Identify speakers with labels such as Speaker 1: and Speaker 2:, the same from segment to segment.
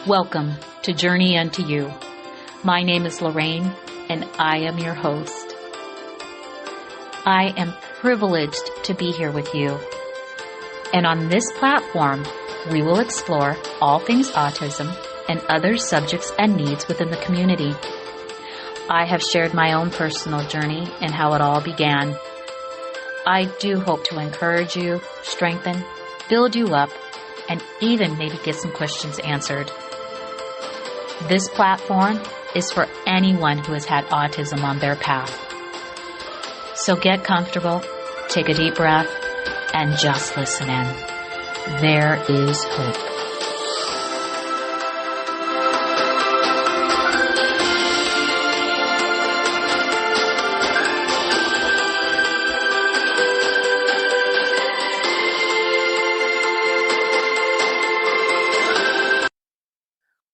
Speaker 1: Welcome to Journey Unto You. My name is Lorraine, and I am your host. I am privileged to be here with you. And on this platform, we will explore all things autism and other subjects and needs within the community. I have shared my own personal journey and how it all began. I do hope to encourage you, strengthen, build you up, and even maybe get some questions answered. This platform is for anyone who has had autism on their path. So get comfortable, take a deep breath, and just listen in. There is hope.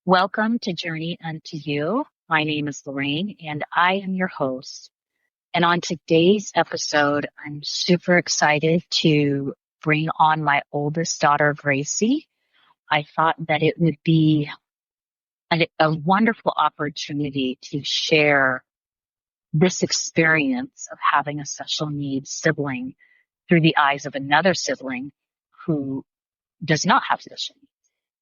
Speaker 1: Welcome to Journey Unto You. My name is Lorraine, and I am your host. And on today's episode, I'm super excited to bring on my oldest daughter, Gracie. I thought that it would be a wonderful opportunity to share this experience of having a special needs sibling through the eyes of another sibling who does not have special needs.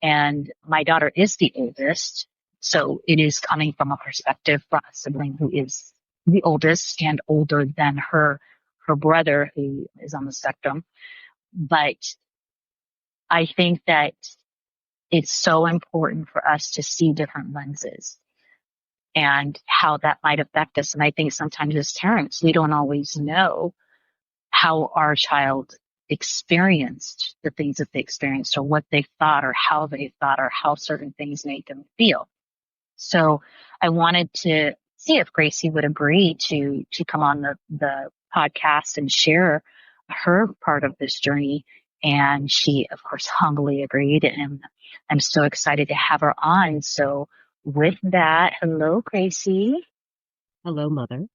Speaker 1: And my daughter is the oldest, so it is coming from a perspective from a sibling who is the oldest and older than her brother who is on the spectrum. But I think that it's so important for us to see different lenses and how that might affect us. And I think sometimes as parents, we don't always know how our child experienced the things that they experienced or what they thought or how certain things made them feel. So I wanted to see if Gracie would agree to come on the podcast and share her part of this journey. And she, of course, humbly agreed. And I'm so excited to have her on. So with that, hello, Gracie.
Speaker 2: Hello, Mother.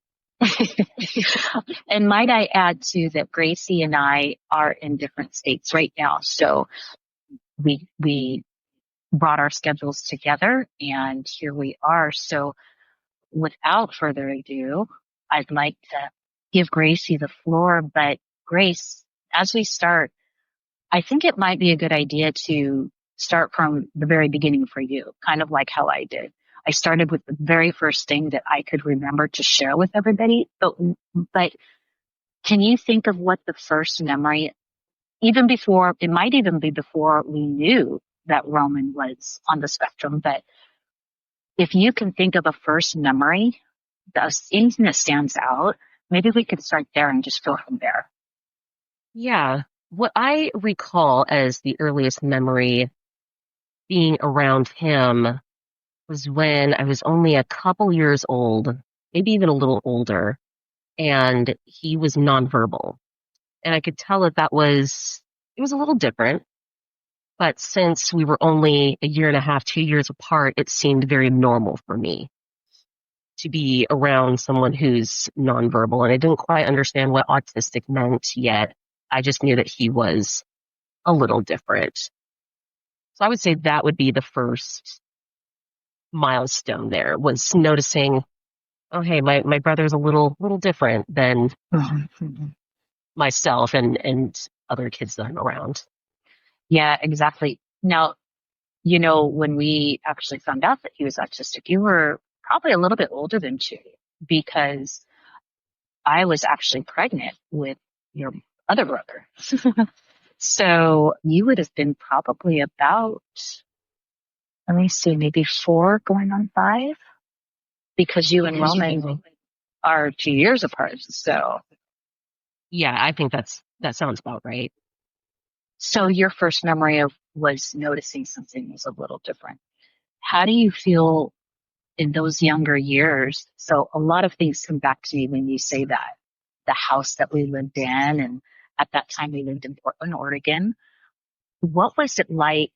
Speaker 1: And might I add too that Gracie and I are in different states right now. So we brought our schedules together and here we are. So without further ado, I'd like to give Gracie the floor. But Grace, as we start, I think it might be a good idea to start from the very beginning for you, kind of like how I did. I started with the very first thing that I could remember to share with everybody. But can you think of what the first memory, even before, it might even be before we knew that Roman was on the spectrum, but if you can think of a first memory, anything that stands out, maybe we could start there and just go from there.
Speaker 2: Yeah. What I recall as the earliest memory being around him was when I was only a couple years old, maybe even a little older, and he was nonverbal. And I could tell that it was a little different. But since we were only a year and a half, 2 years apart, it seemed very normal for me to be around someone who's nonverbal. And I didn't quite understand what autistic meant yet. I just knew that he was a little different. So I would say that would be the first milestone there, was noticing, oh, hey, my brother's a little different than myself and other kids that I'm around.
Speaker 1: Yeah, exactly. Now, when we actually found out that he was autistic, you were probably a little bit older than two, because I was actually pregnant with your other brother. So you would have been probably about, let me see, maybe 4 going on 5, because you and Roman are 2 years apart. So
Speaker 2: yeah, I think that sounds about right.
Speaker 1: So your first memory was noticing something was a little different. How do you feel in those younger years? So a lot of things come back to me when you say that. The house that we lived in, and at that time we lived in Portland, Oregon. What was it like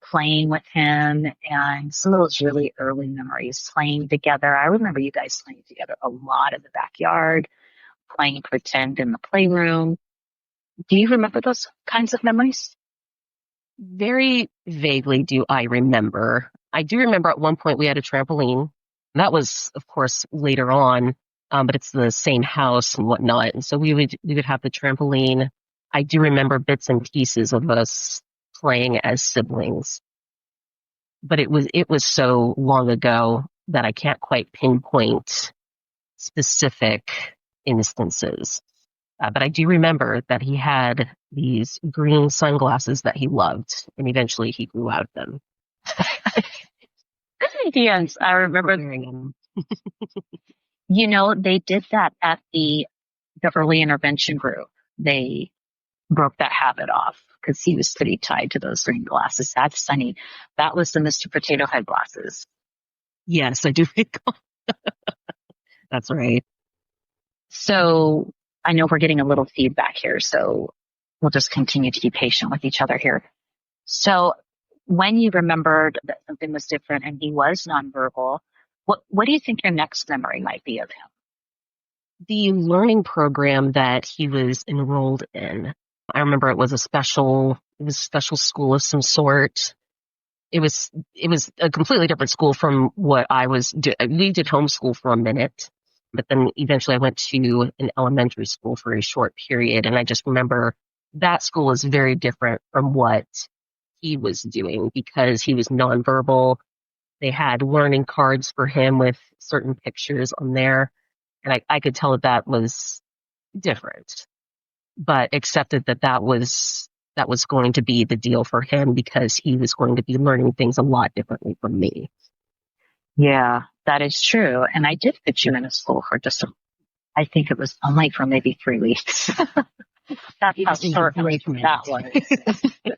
Speaker 1: playing with him and some of those really early memories playing together? I remember you guys playing together a lot in the backyard, playing pretend in the playroom. Do you remember those kinds of memories?
Speaker 2: Very vaguely do I remember. I do remember at one point we had a trampoline. That was, of course, later on, but it's the same house and whatnot. And so we would have the trampoline. I do remember bits and pieces of us playing as siblings, but it was so long ago that I can't quite pinpoint specific instances. But I do remember that he had these green sunglasses that he loved, and eventually he grew out of them.
Speaker 1: Yes, I remember.
Speaker 2: Wearing them.
Speaker 1: They did that at the early intervention group. They broke that habit off because he was pretty tied to those green glasses. That's funny. That was the Mr. Potato Head glasses.
Speaker 2: Yes, I do recall. That's right.
Speaker 1: So I know we're getting a little feedback here, so we'll just continue to be patient with each other here. So when you remembered that something was different and he was nonverbal, what do you think your next memory might be of him?
Speaker 2: The learning program that he was enrolled in, I remember it was a special school of some sort. It was a completely different school from what I was. We did homeschool for a minute, but then eventually I went to an elementary school for a short period, and I just remember that school was very different from what he was doing because he was nonverbal. They had learning cards for him with certain pictures on there, and I could tell that was different, but accepted that was going to be the deal for him because he was going to be learning things a lot differently from me.
Speaker 1: Yeah, that is true. And I did put you in a school for I think it was only for maybe 3 weeks. That's how short that was.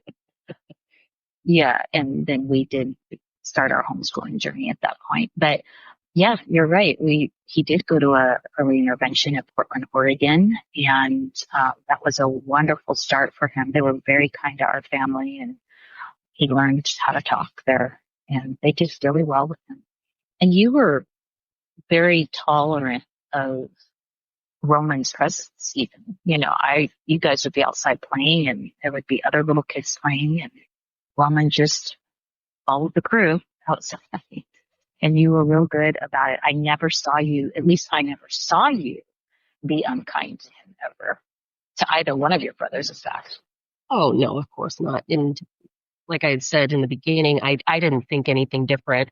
Speaker 1: Yeah, and then we did start our homeschooling journey at that point. But yeah, you're right. He did go to a reintervention at Portland, Oregon, and that was a wonderful start for him. They were very kind to our family, and he learned how to talk there, and they did really well with him. And you were very tolerant of Roman's presence, even. You guys would be outside playing, and there would be other little kids playing, and Roman just followed the crew outside. And you were real good about it. At least I never saw you be unkind to him ever, to either one of your brothers, in fact.
Speaker 2: Oh, no, of course not. And like I had said in the beginning, I didn't think anything different.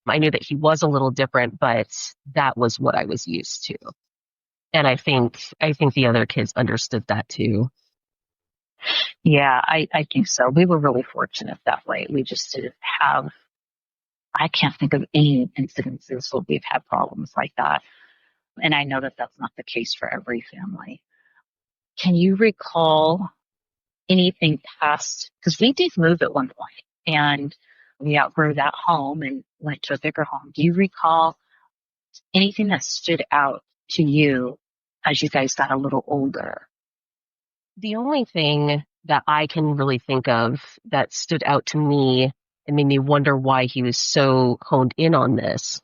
Speaker 2: I knew that he was a little different, but that was what I was used to. And I think the other kids understood that too.
Speaker 1: Yeah, I think so. We were really fortunate that way. We just didn't have, I can't think of any incidences where we've had problems like that. And I know that that's not the case for every family. Can you recall anything past, because we did move at one point and we outgrew that home and went to a bigger home. Do you recall anything that stood out to you as you guys got a little older?
Speaker 2: The only thing that I can really think of that stood out to me and made me wonder why he was so honed in on this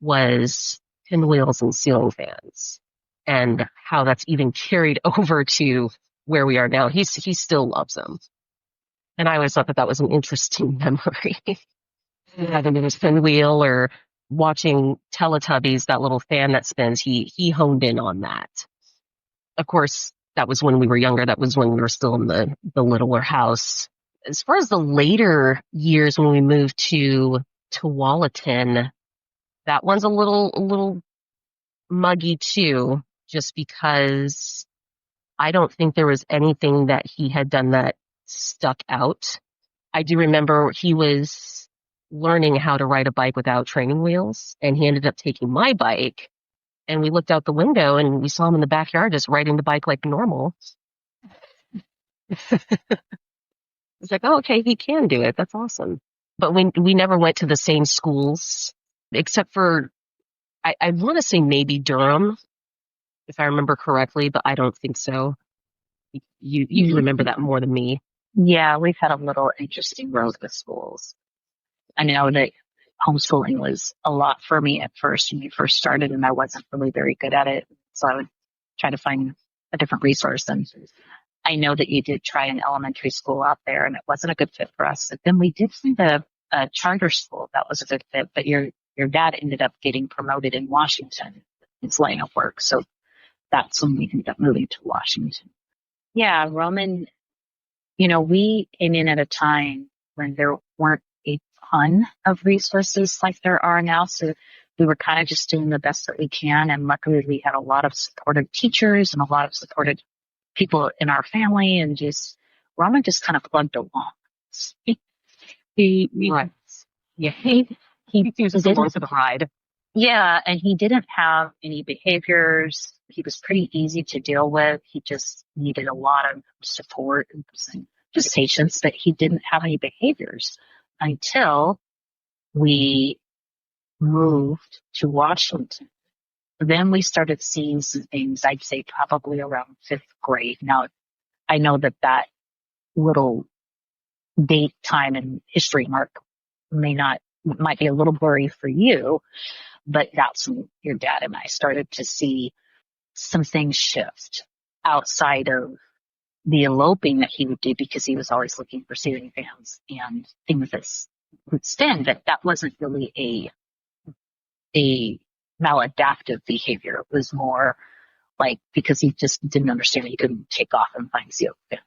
Speaker 2: was pinwheels and ceiling fans and how that's even carried over to where we are now. He still loves them. And I always thought that was an interesting memory. Having his pinwheel or watching Teletubbies, that little fan that spins, he honed in on that. Of course, that was when we were younger. That was when we were still in the littler house. As far as the later years when we moved to Tualatin, that one's a little muggy too, just because I don't think there was anything that he had done that stuck out. I do remember he was learning how to ride a bike without training wheels, and he ended up taking my bike, and we looked out the window and we saw him in the backyard just riding the bike like normal. It's like, oh, okay, he can do it. That's awesome. But we never went to the same schools, except for, I want to say maybe Durham, if I remember correctly, but I don't think so. You remember that more than me.
Speaker 1: Yeah, we've had a little interesting road with schools. I know that homeschooling was a lot for me at first when we first started, and I wasn't really very good at it. So I would try to find a different resource. And I know that you did try an elementary school out there and it wasn't a good fit for us. But then we did find a charter school that was a good fit, but your dad ended up getting promoted in Washington. His line of work. So that's when we ended up moving to Washington. Yeah, Roman, we came in at a time when there weren't a ton of resources like there are now. So we were kind of just doing the best that we can. And luckily we had a lot of supportive teachers and a lot of supportive people in our family, and Roman just kind of plugged along.
Speaker 2: Right.
Speaker 1: Yeah,
Speaker 2: He was just along for the ride.
Speaker 1: yeah, and he didn't have any behaviors. He was pretty easy to deal with. He just needed a lot of support and just patience, but he didn't have any behaviors until we moved to Washington. Then we started seeing some things, I'd say probably around fifth grade. Now, I know that little date, time, and history mark might be a little blurry for you, but that's when your dad and I started to see some things shift outside of the eloping that he would do because he was always looking for ceiling fans and things that would spin, but that wasn't really a maladaptive behavior. It was more like because he just didn't understand he couldn't take off and find ceiling fans.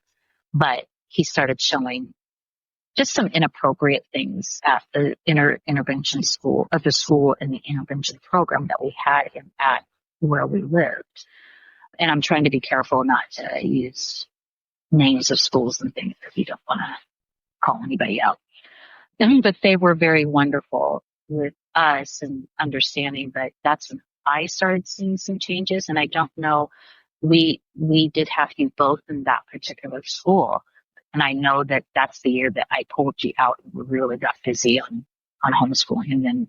Speaker 1: But he started showing just some inappropriate things at the intervention school, or the school and the intervention program that we had him at where we lived. And I'm trying to be careful not to use names of schools and things if you don't want to call anybody out. But they were very wonderful with us and understanding, but that's when I started seeing some changes. And I don't know, we did have you both in that particular school. And I know that that's the year that I pulled you out and we really got busy on homeschooling. And then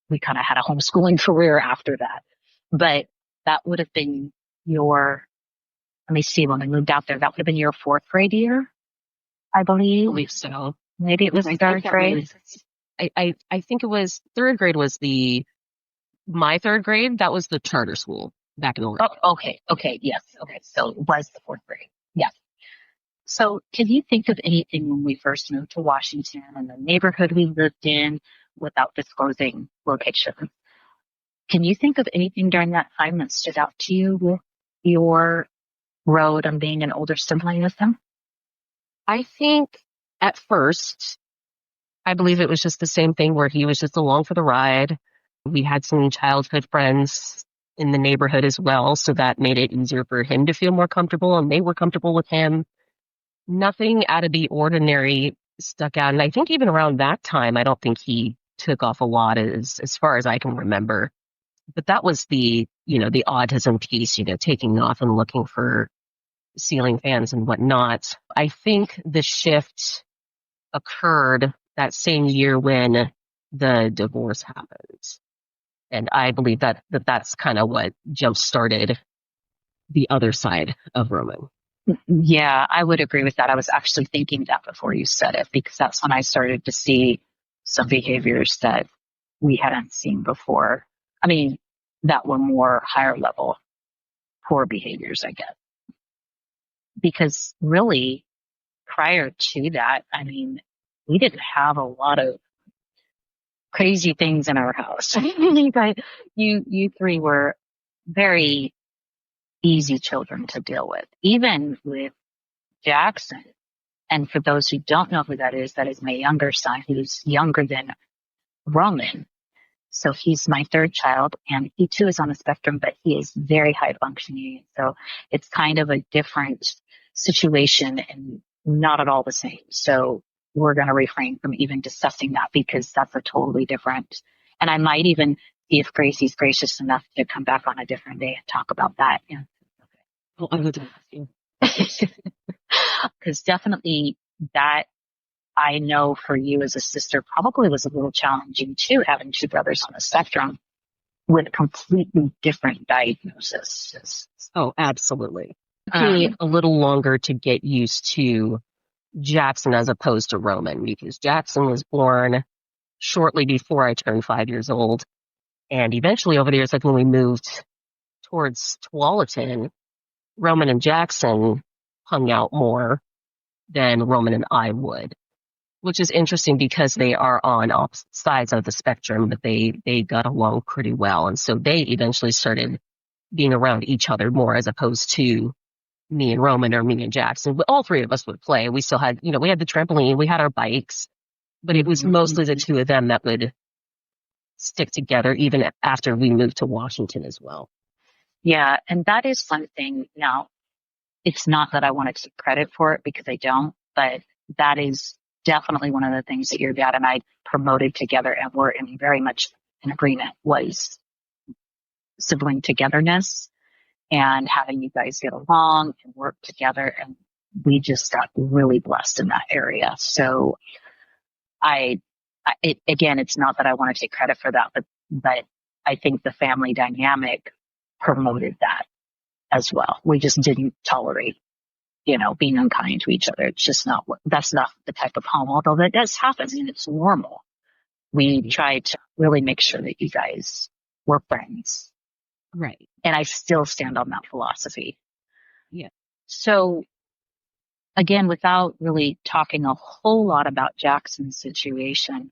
Speaker 1: we kind of had a homeschooling career after that. But that would have been let me see, when we moved out there, that would have been your fourth grade year, I believe.
Speaker 2: I believe so.
Speaker 1: Maybe it was third grade.
Speaker 2: I think it was third grade was my third grade. That was the charter school back in Oregon.
Speaker 1: Oh, okay. Okay. Yes. Okay. So it was the fourth grade. Yeah. So can you think of anything when we first moved to Washington and the neighborhood we lived in, without disclosing location? Can you think of anything during that time that stood out to you with your road on being an older sibling with him?
Speaker 2: I think at first, I believe it was just the same thing where he was just along for the ride. We had some childhood friends in the neighborhood as well, so that made it easier for him to feel more comfortable, and they were comfortable with him. Nothing out of the ordinary stuck out. And I think even around that time, I don't think he took off a lot as far as I can remember. But that was the autism piece, taking off and looking for ceiling fans and whatnot. I think the shift occurred that same year when the divorce happened. And I believe that's kind of what jump-started the other side of Roman.
Speaker 1: Yeah, I would agree with that. I was actually thinking that before you said it, because that's when I started to see some behaviors that we hadn't seen before. I mean, that were more higher level poor behaviors, I guess. Because really, prior to that, I mean, we didn't have a lot of crazy things in our house. But you three were very easy children to deal with, even with Jackson. And for those who don't know who that is my younger son, who's younger than Roman. So he's my third child, and he too is on the spectrum, but he is very high functioning. So it's kind of a different situation and not at all the same. So we're going to refrain from even discussing that, because that's a totally different. And I might even see if Gracie's gracious enough to come back on a different day and talk about that. Yeah.
Speaker 2: Well, I would ask you.
Speaker 1: Because definitely that, I know for you as a sister, probably was a little challenging too, having two brothers on the spectrum with completely different diagnoses.
Speaker 2: Oh, absolutely. It took me a little longer to get used to Jackson as opposed to Roman, because Jackson was born shortly before I turned 5 years old. And eventually over the years, like when we moved towards Tualatin, Roman and Jackson hung out more than Roman and I would, which is interesting because they are on opposite sides of the spectrum, but they got along pretty well. And so they eventually started being around each other more as opposed to me and Roman or me and Jackson. But all three of us would play. We still had, we had the trampoline, we had our bikes, but it was mostly the two of them that would stick together even after we moved to Washington as well.
Speaker 1: Yeah. And that is one thing. Now, it's not that I want to take credit for it because I don't, but that is definitely one of the things that your dad and I promoted together and were in very much in agreement was sibling togetherness and having you guys get along and work together. And we just got really blessed in that area. So again, it's not that I want to take credit for that, but I think the family dynamic promoted that as well. We just didn't tolerate, being unkind to each other. It's just that's not the type of home, although that does happen and it's normal. We try to really make sure that you guys were friends.
Speaker 2: Right.
Speaker 1: And I still stand on that philosophy.
Speaker 2: Yeah.
Speaker 1: So again, without really talking a whole lot about Jackson's situation,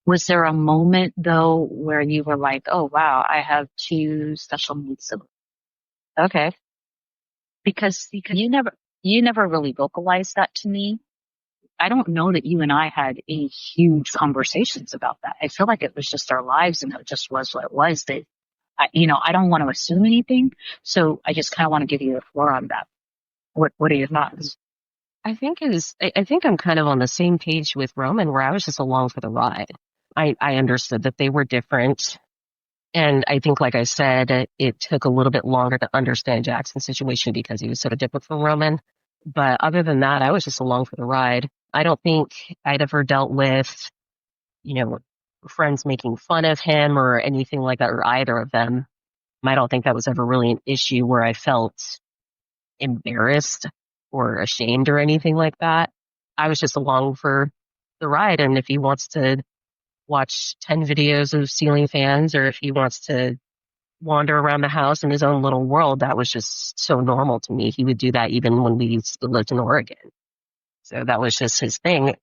Speaker 1: was there a moment though where you were like, oh wow, I have two special needs siblings? Okay. Because you never really vocalized that to me. I don't know that you and I had any huge conversations about that. I feel like it was just our lives and it just was what it was. That I don't want to assume anything. So I just kind of want to give you the floor on that. What are your thoughts?
Speaker 2: I think I'm kind of on the same page with Roman where I was just along for the ride. I understood that they were different. And I think, like I said, it took a little bit longer to understand Jackson's situation because he was sort of different from Roman. But other than that, I was just along for the ride. I don't think I'd ever dealt with, friends making fun of him or anything like that, or either of them. I don't think that was ever really an issue where I felt embarrassed or ashamed or anything like that. I was just along for the ride. And if he wants to watch 10 videos of ceiling fans or if he wants to wander around the house in his own little world, that was just so normal to me. He would do that even when we still lived in Oregon. So that was just his thing.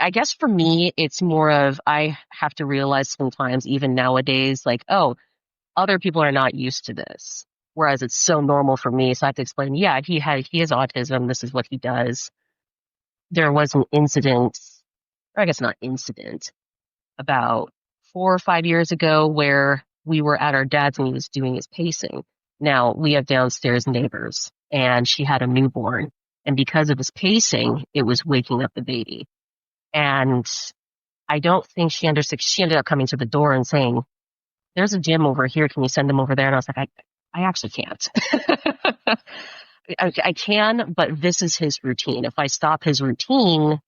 Speaker 2: I guess for me, it's more of I have to realize sometimes, even nowadays, like, oh, other people are not used to this. Whereas it's so normal for me. So I have to explain, yeah, he has autism. This is what he does. There was an incident, or I guess not incident, about 4 or 5 years ago where we were at our dad's and he was doing his pacing. Now we have downstairs neighbors and she had a newborn. And because of his pacing, it was waking up the baby. And I don't think she understood. She ended up coming to the door and saying, there's a gym over here. Can you send him over there? And I was like, I actually can't. I can, but this is his routine. If I stop his routine,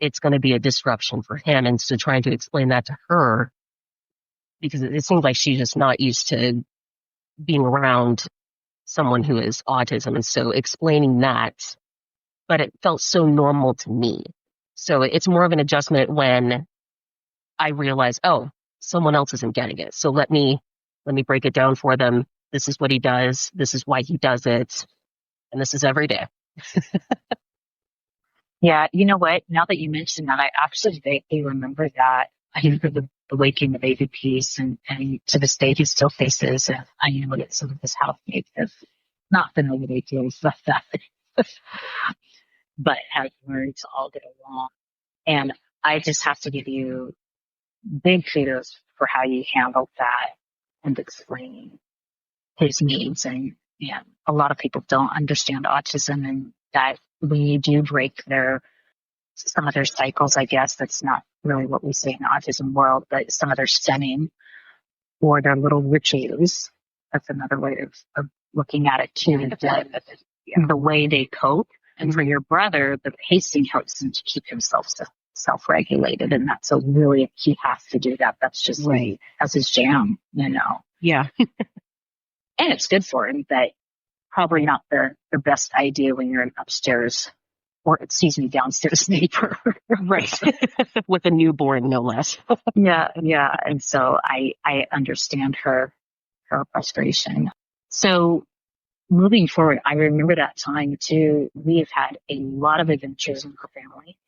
Speaker 2: it's going to be a disruption for him. And so trying to explain that to her, because it seems like she's just not used to being around someone who has autism. And so explaining that, but it felt so normal to me. So it's more of an adjustment when I realize, oh, someone else isn't getting it. So let me break it down for them. This is what he does. This is why he does it. And this is every day.
Speaker 1: Yeah, you know what? Now that you mentioned that, I actually vaguely remember that. I remember the waking the baby piece, and to this day he still faces. And I know that some of his housemates have not been able to deal with that, but have learned to all get along. And I just have to give you big kudos for how you handled that and explaining his needs. And a lot of people don't understand autism, and that when you do break some of their cycles, I guess that's not really what we say in the autism world, but some of their stemming or their little rituals. That's another way of looking at it too. The way they cope. And for your brother, the pacing helps him to keep himself self-regulated. And that's he has to do that. That's just right. That's his jam,
Speaker 2: Yeah.
Speaker 1: And it's good for him, but probably not the best idea when you're an upstairs downstairs neighbor.
Speaker 2: Right. With a newborn, no less.
Speaker 1: Yeah. And so I understand her frustration. So moving forward, I remember that time too. We have had a lot of adventures in our family.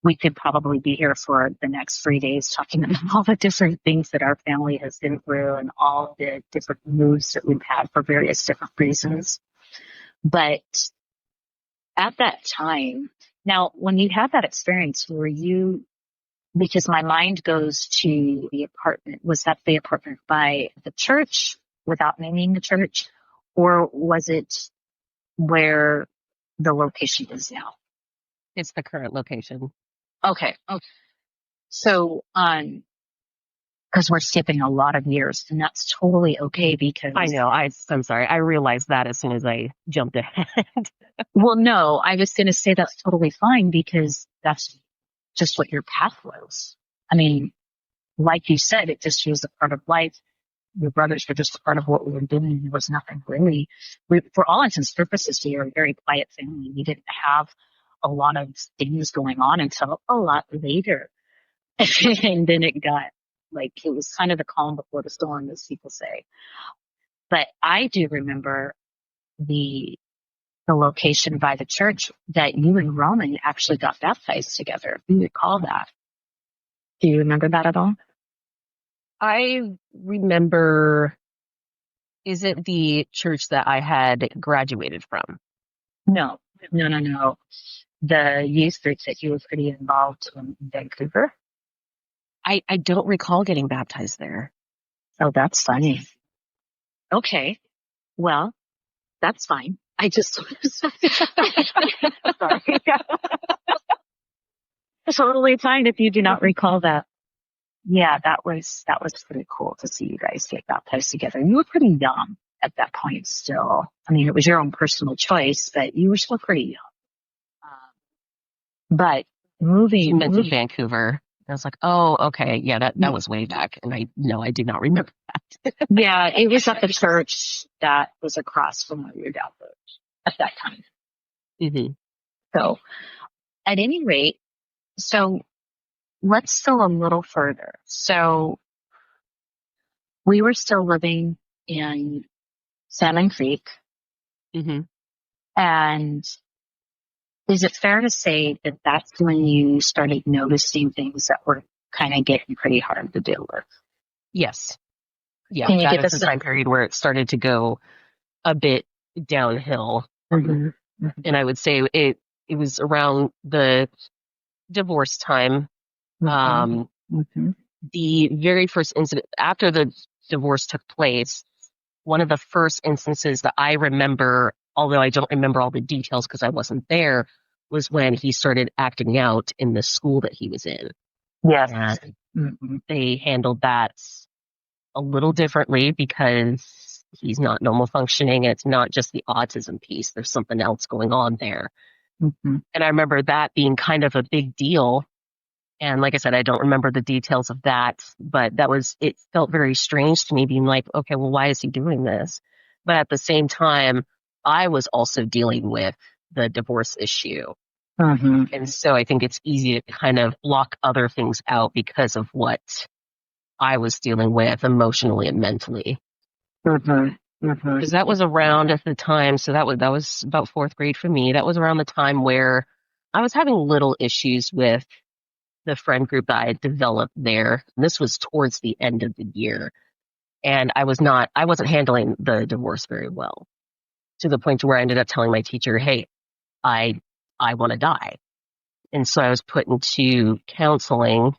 Speaker 1: We could probably be here for the next 3 days talking about all the different things that our family has been through and all the different moves that we've had for various different reasons. But at that time, now, when you had that experience, were you, because my mind goes to the apartment, was that the apartment by the church without naming the church? Or was it where the location is now?
Speaker 2: It's the current location.
Speaker 1: Okay. Okay. So, because we're skipping a lot of years, and that's totally okay because
Speaker 2: I know. I'm sorry. I realized that as soon as I jumped ahead.
Speaker 1: well, no, I was going to say that's totally fine because that's just what your path was. I mean, like you said, it just was a part of life. Your brothers were just a part of what we were doing. There was nothing really. For all intents and purposes, we were a very quiet family. We didn't have a lot of things going on until a lot later. And then it got like, it was kind of the calm before the storm, as people say. But I do remember the location by the church that you and Roman actually got baptized together. Do you recall that? Do you remember that at all?
Speaker 2: I remember, is it the church that I had graduated from?
Speaker 1: No, no, no, no. The youth groups that you were pretty involved in Vancouver.
Speaker 2: I don't recall getting baptized there.
Speaker 1: Oh, that's funny. Okay. Well, that's fine. I just sorry. Totally fine if you do not recall that. Yeah, that was pretty cool to see you guys get baptized together. You were pretty young at that point still. I mean, it was your own personal choice, but you were still pretty young. But
Speaker 2: You mentioned
Speaker 1: moving,
Speaker 2: Vancouver. I was like, oh, okay. Yeah, that was way back. And I do not remember that.
Speaker 1: yeah, it was at the church that was across from where your dad lived at that time.
Speaker 2: Mm-hmm.
Speaker 1: So, at any rate, so let's go a little further. So, we were still living in Salmon Creek,
Speaker 2: Mm-hmm.
Speaker 1: and is it fair to say that that's when you started noticing things that were kind of getting pretty hard to deal with?
Speaker 2: Yes. Yeah,
Speaker 1: Can you
Speaker 2: that
Speaker 1: give
Speaker 2: is
Speaker 1: us
Speaker 2: the time period where it started to go a bit downhill.
Speaker 1: Mhm, mhm,
Speaker 2: And I would say it was around the divorce time.
Speaker 1: mhm,
Speaker 2: Um,
Speaker 1: mhm.
Speaker 2: the very first incident after the divorce took place, one of the first instances that I remember, although I don't remember all the details because I wasn't there, was when he started acting out in the school that he was in.
Speaker 1: Yes.
Speaker 2: And
Speaker 1: Mhm,
Speaker 2: they handled that a little differently because he's not normal functioning. And it's not just the autism piece. There's something else going on there.
Speaker 1: mhm.
Speaker 2: And I remember that being kind of a big deal. And like I said, I don't remember the details of that, but it felt very strange to me being like, okay, well, why is he doing this? But at the same time, I was also dealing with the divorce issue.
Speaker 1: Mhm,
Speaker 2: And so I think it's easy to kind of block other things out because of what I was dealing with emotionally and mentally.
Speaker 1: mhm, mhm.
Speaker 2: Because that was around at the time. So that was about fourth grade for me. That was around the time where I was having little issues with the friend group that I had developed there. And this was towards the end of the year. And I wasn't handling the divorce very well to the point where I ended up telling my teacher, hey, I, I want to die. And so I was put into counseling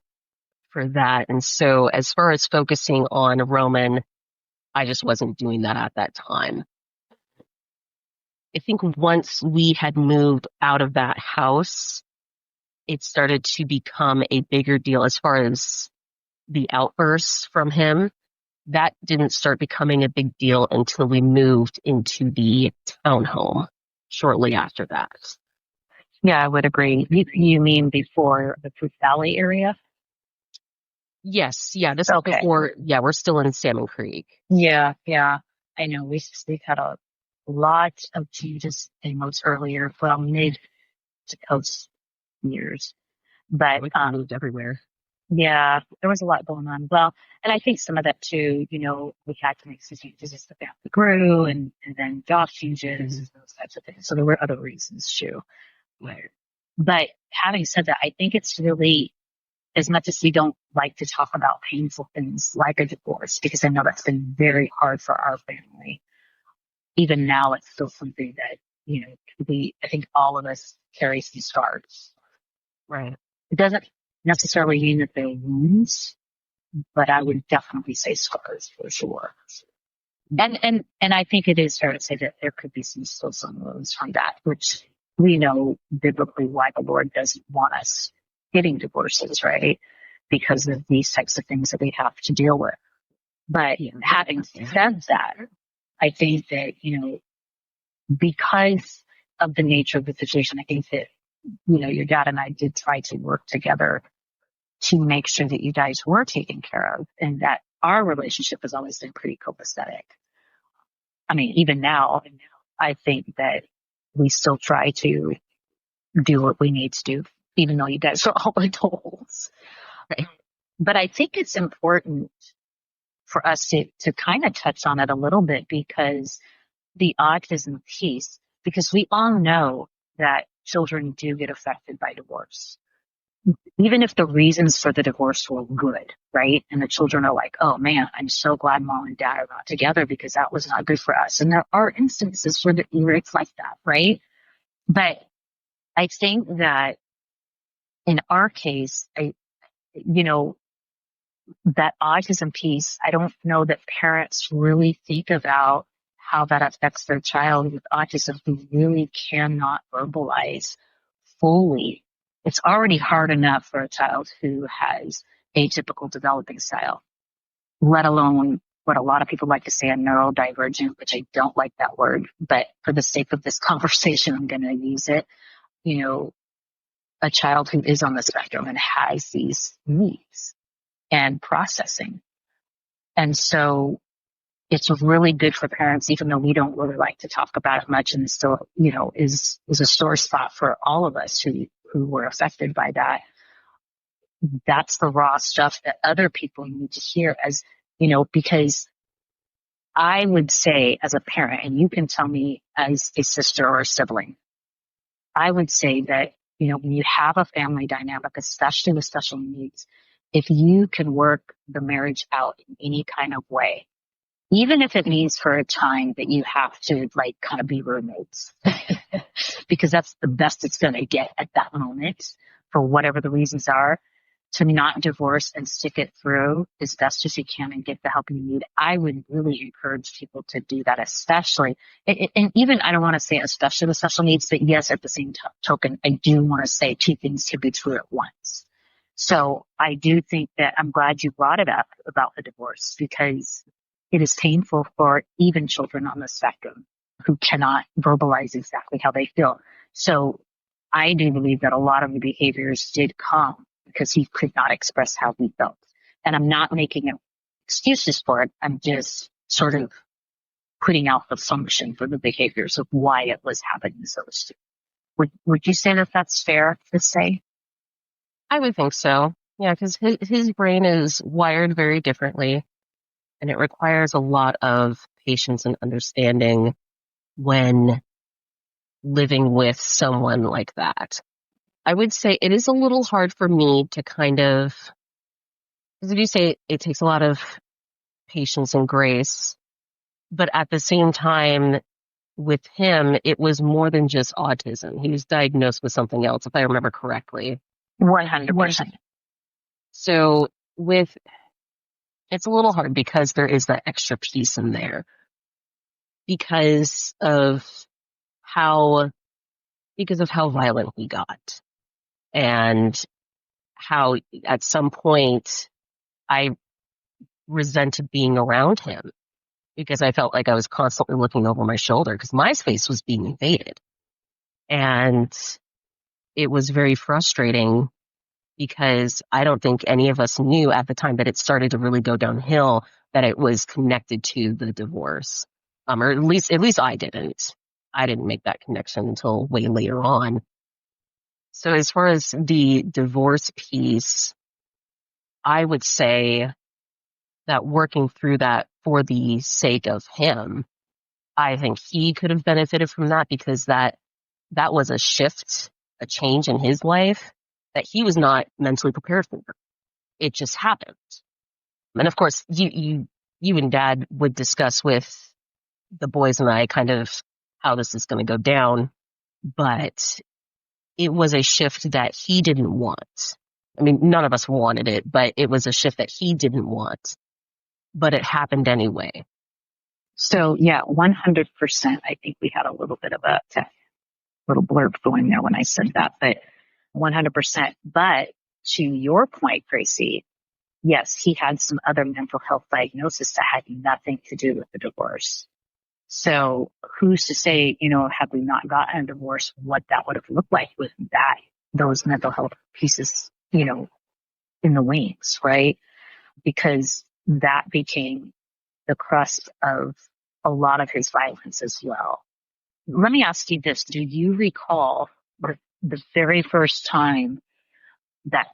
Speaker 2: for that. And so as far as focusing on Roman, I just wasn't doing that at that time. I think once we had moved out of that house, it started to become a bigger deal as far as the outbursts from him. That didn't start becoming a big deal until we moved into the townhome shortly after that.
Speaker 1: Yeah, I would agree. You mean before the Fruit Valley area?
Speaker 2: Yes, yeah, this is
Speaker 1: Okay.
Speaker 2: before, yeah, we're still in Salmon Creek.
Speaker 1: Yeah, yeah. I know we've had a lot of changes in those earlier, well, mid to post years. But
Speaker 2: We kind of moved everywhere.
Speaker 1: Yeah, there was a lot going on. Well, and I think some of that too, we had to make some changes as the family grew and then job changes
Speaker 2: Mhm.
Speaker 1: and those types of things. So there were other reasons too. Right. But having said that, I think it's really, as much as we don't like to talk about painful things like a divorce, because I know that's been very hard for our family. Even now, it's still something that, I think all of us carry some scars.
Speaker 2: Right.
Speaker 1: It doesn't necessarily mean that they're wounds, but I would definitely say scars for sure. And I think it is fair to say that there could be still some wounds from that, which we know biblically why the Lord doesn't want us getting divorces, right? Because of these types of things that we have to deal with. But having said that, I think that, because of the nature of the situation, I think that, your dad and I did try to work together to make sure that you guys were taken care of and that our relationship has always been pretty copacetic. I mean, even now, I think that we still try to do what we need to do, even though you guys are all adults.
Speaker 2: Right.
Speaker 1: But I think it's important for us to kind of touch on it a little bit because the autism piece, because we all know that children do get affected by divorce. Even if the reasons for the divorce were good, right? And the children are like, oh man, I'm so glad mom and dad are not together because that was not good for us. And there are instances where it's like that, right? But I think that in our case, you know, that autism piece, I don't know that parents really think about how that affects their child with autism who really cannot verbalize fully. It's already hard enough for a child who has atypical developing style, let alone what a lot of people like to say a neurodivergent, which I don't like that word, but for the sake of this conversation, I'm going to use it. You know, a child who is on the spectrum and has these needs and processing. And so it's really good for parents, even though we don't really like to talk about it much and still, is a sore spot for all of us who were affected by that. That's the raw stuff that other people need to hear because I would say as a parent, and you can tell me as a sister or a sibling, I would say that, when you have a family dynamic, especially with special needs, if you can work the marriage out in any kind of way, even if it means for a time that you have to like kind of be roommates, because that's the best it's going to get at that moment for whatever the reasons are, to not divorce and stick it through as best as you can and get the help you need. I would really encourage people to do that, especially, and even I don't want to say especially with special needs, but yes, at the same token, I do want to say two things can be true at once. So I do think that I'm glad you brought it up about the divorce because it is painful for even children on the spectrum who cannot verbalize exactly how they feel. So I do believe that a lot of the behaviors did come because he could not express how he felt. And I'm not making excuses for it. I'm just sort of putting out the function for the behaviors of why it was happening. So would you say that that's fair to say?
Speaker 2: I would think so. Yeah, because his brain is wired very differently, and it requires a lot of patience and understanding when living with someone like that. I would say it is a little hard for me to kind of, because you say it takes a lot of patience and grace, but at the same time, with him, it was more than just autism. He was diagnosed with something else, if I remember correctly.
Speaker 1: 100%.
Speaker 2: So with it's a little hard because there is that extra piece in there because of how violent he got and how at some point I resented being around him because I felt like I was constantly looking over my shoulder because my space was being invaded. And it was very frustrating because I don't think any of us knew at the time that it started to really go downhill that it was connected to the divorce. Or at least I didn't. I didn't make that connection until way later on. So as far as the divorce piece, I would say that working through that for the sake of him, I think he could have benefited from that because that was a shift, a change in his life that he was not mentally prepared for. It just happened. And of course, you and Dad would discuss with the boys and I kind of how this is going to go down, but it was a shift that he didn't want. I mean, none of us wanted it, but it was a shift that he didn't want, but it happened anyway.
Speaker 1: So yeah, 100%. I think we had a little bit of a little blurb going there when I said that, but 100%. But to your point, Gracie, yes, he had some other mental health diagnosis that had nothing to do with the divorce. So who's to say, had we not gotten a divorce, what that would have looked like with those mental health pieces, in the wings, right? Because that became the crust of a lot of his violence as well. Let me ask you this. Do you recall the very first time that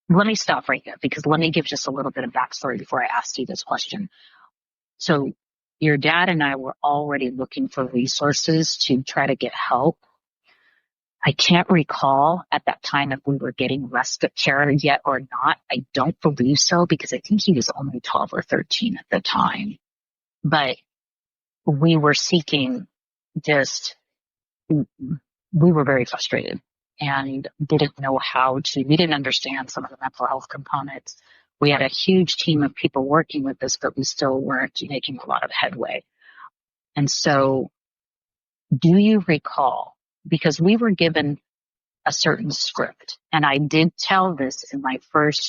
Speaker 1: let me stop right there because let me give just a little bit of backstory before I ask you this question. So your dad and I were already looking for resources to try to get help. I can't recall at that time if we were getting respite care yet or not. I don't believe so because I think he was only 12 or 13 at the time. But we were seeking we were very frustrated and didn't know we didn't understand some of the mental health components. We had a huge team of people working with this, but we still weren't making a lot of headway. And so do you recall, because we were given a certain script, and I did tell this in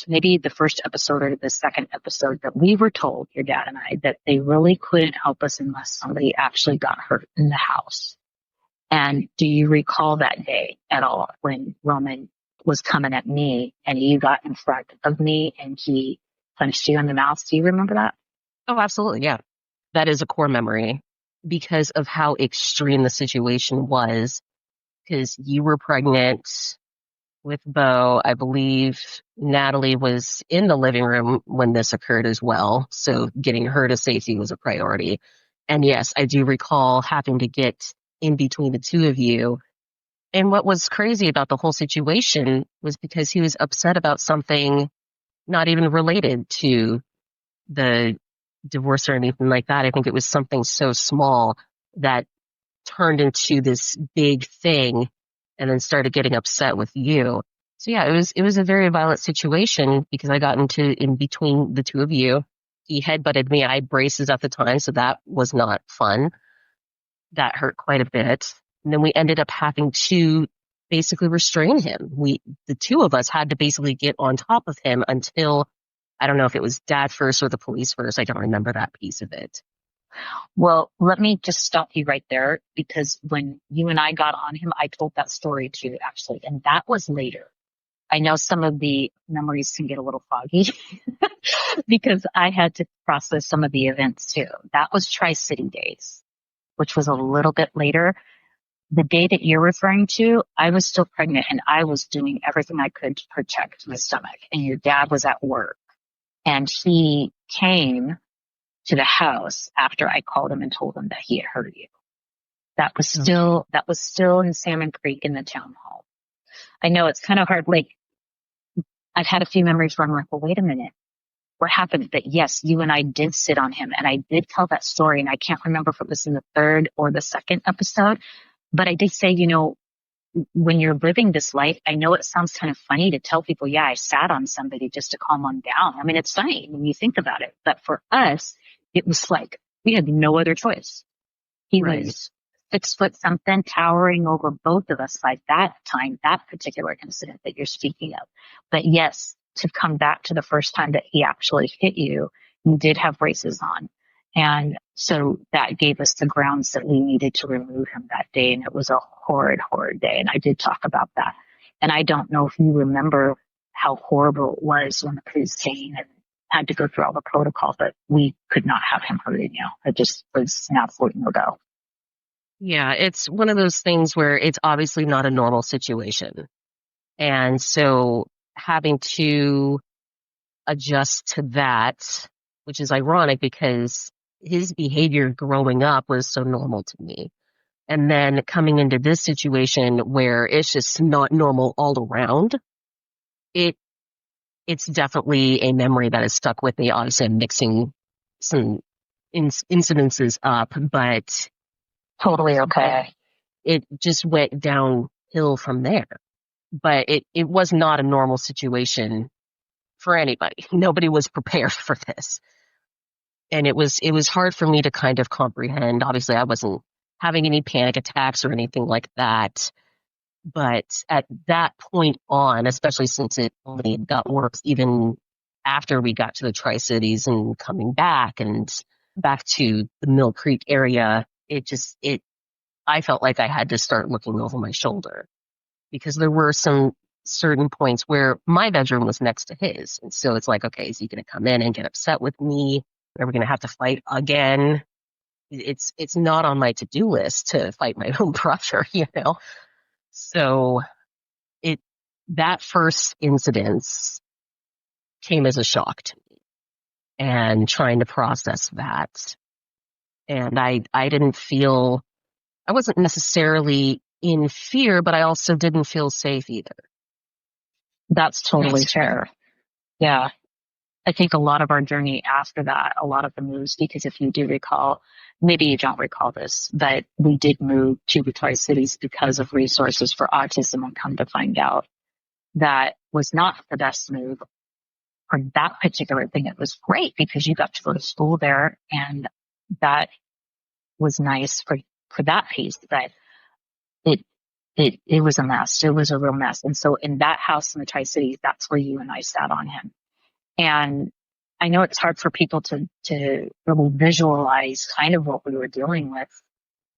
Speaker 1: maybe the first episode or the second episode, that we were told, your dad and I, that they really couldn't help us unless somebody actually got hurt in the house. And do you recall that day at all when Roman was coming at me and you got in front of me and he punched you in the mouth? Do you remember that?
Speaker 2: Oh, absolutely. Yeah. That is a core memory because of how extreme the situation was. Because you were pregnant with Bo. I believe Natalie was in the living room when this occurred as well. So getting her to safety was a priority. And yes, I do recall having to get in between the two of you. And what was crazy about the whole situation was because he was upset about something not even related to the divorce or anything like that. I think it was something so small that turned into this big thing and then started getting upset with you. So yeah, it was a very violent situation because I got in between the two of you. He headbutted me. I had braces at the time, so that was not fun. That hurt quite a bit. And then we ended up having to basically restrain him. The two of us had to basically get on top of him until, I don't know if it was Dad first or the police first. I don't remember that piece of it.
Speaker 1: Well, let me just stop you right there because when you and I got on him, I told that story too, actually, and that was later. I know some of the memories can get a little foggy because I had to process some of the events too. That was Tri-City days, which was a little bit later. The day that you're referring to, I was still pregnant and I was doing everything I could to protect my stomach. And your dad was at work and he came to the house after I called him and told him that he had hurt you. That was still in Salmon Creek in the town hall. I know it's kind of hard. Like I've had a few memories where I'm like, well, wait a minute. What happened? But yes, you and I did sit on him and I did tell that story. And I can't remember if it was in the third or the second episode, but I did say, when you're living this life, I know it sounds kind of funny to tell people, yeah, I sat on somebody just to calm them down. I mean, it's funny when you think about it, but for us, it was like we had no other choice. He was 6 foot something, towering over both of us by that time, that particular incident that you're speaking of. But yes, to come back to the first time that he actually hit you, you did have braces on. And so that gave us the grounds that we needed to remove him that day. And it was a horrid, horrid day. And I did talk about that. And I don't know if you remember how horrible it was when the police came and had to go through all the protocol, but we could not have him hurting you. It just was an absolute no-go.
Speaker 2: Yeah, it's one of those things where it's obviously not a normal situation. And so having to adjust to that, which is ironic because his behavior growing up was so normal to me. And then coming into this situation where it's just not normal all around, it it's definitely a memory that has stuck with me. Obviously, I'm mixing some incidences up, but
Speaker 1: Totally okay.
Speaker 2: it just went downhill from there. But it was not a normal situation for anybody. Nobody was prepared for this. And it was hard for me to kind of comprehend. Obviously, I wasn't having any panic attacks or anything like that. But at that point on, especially since it only got worse even after we got to the Tri-Cities and coming back and back to the Mill Creek area, I felt like I had to start looking over my shoulder because there were some certain points where my bedroom was next to his. And so it's like, okay, is he going to come in and get upset with me? Are we going to have to fight again? It's not on my to-do list to fight my own brother, you know? So it that first incident came as a shock to me and trying to process that. And I didn't feel I wasn't necessarily in fear, but I also didn't feel safe either.
Speaker 1: That's totally fair. Yeah. I think a lot of our journey after that, a lot of the moves, because if you do recall, maybe you don't recall this, but we did move to the Tri-Cities because of resources for autism, and come to find out that was not the best move for that particular thing. It was great because you got to go to school there, and that was nice for that piece, but it, it was a mess. It was a real mess. And so in that house in the Tri-Cities, that's where you and I sat on him. And I know it's hard for people to really visualize kind of what we were dealing with.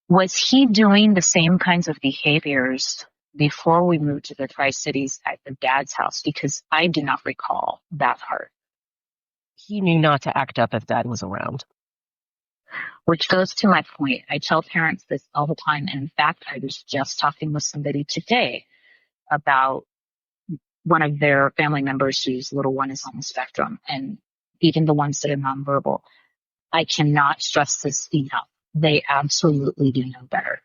Speaker 1: Was he doing the same kinds of behaviors before we moved to the Tri-Cities at the dad's house? Because I do not recall that part.
Speaker 2: He knew not to act up if dad was around.
Speaker 1: Which goes to my point. I tell parents this all the time. And in fact, I was just talking with somebody today about one of their family members whose little one is on the spectrum, and even the ones that are nonverbal. I cannot stress this enough. They absolutely do know better.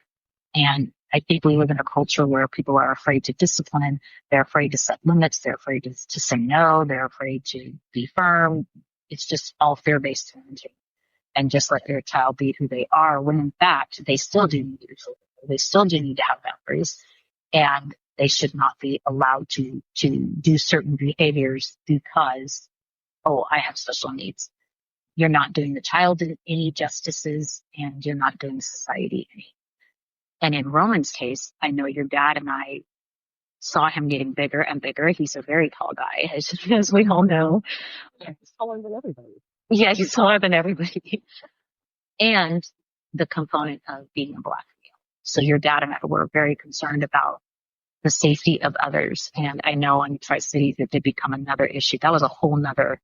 Speaker 1: And I think we live in a culture where people are afraid to discipline. They're afraid to set limits. They're afraid to say no. They're afraid to be firm. It's just all fear-based parenting, and just let their child be who they are, when in fact, they still do need to, they still do need to have boundaries, and they should not be allowed to do certain behaviors because, oh, I have special needs. You're not doing the child any justices, and you're not doing society any. And in Roman's case, I know your dad and I saw him getting bigger and bigger. He's a very tall guy, as we all know.
Speaker 2: He's taller than everybody.
Speaker 1: Yeah, he's taller than everybody. And the component of being a Black male. So your dad and I were very concerned about the safety of others. And I know in Tri-Cities it did become another issue. That was a whole nother,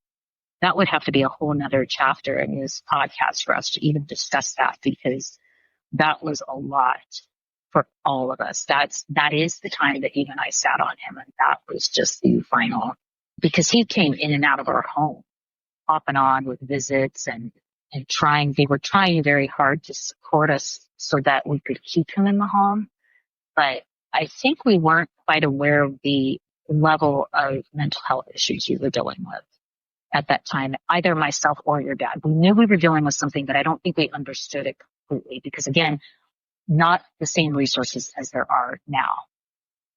Speaker 1: that would have to be a whole nother chapter in this podcast for us to even discuss that, because that was a lot for all of us. That is the time that even I sat on him, and that was just the final, because he came in and out of our home off and on with visits, and they were trying very hard to support us so that we could keep him in the home. But I think we weren't quite aware of the level of mental health issues we were dealing with at that time, either myself or your dad. We knew we were dealing with something, but I don't think we understood it completely, because again, not the same resources as there are now.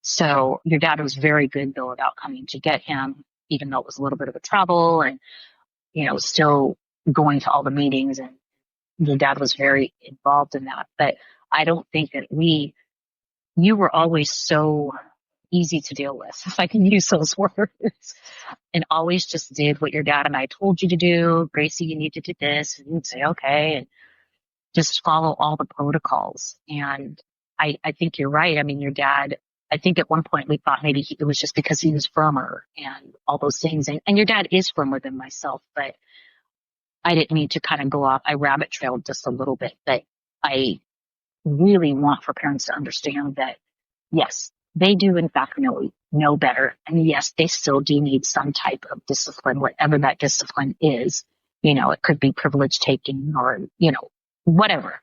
Speaker 1: So your dad was very good though about coming to get him, even though it was a little bit of a trouble, and, still going to all the meetings, and your dad was very involved in that. But I don't think that you were always so easy to deal with, if I can use those words, and always just did what your dad and I told you to do. Gracie, you need to do this. And you'd say, okay, and just follow all the protocols. And I think you're right. I mean, your dad, I think at one point we thought maybe it was just because he was firmer and all those things. And your dad is firmer than myself, but I didn't mean to kind of go off. I rabbit trailed just a little bit, but I really want for parents to understand that, yes, they do in fact know better. And yes, they still do need some type of discipline, whatever that discipline is. It could be privilege taking or, whatever.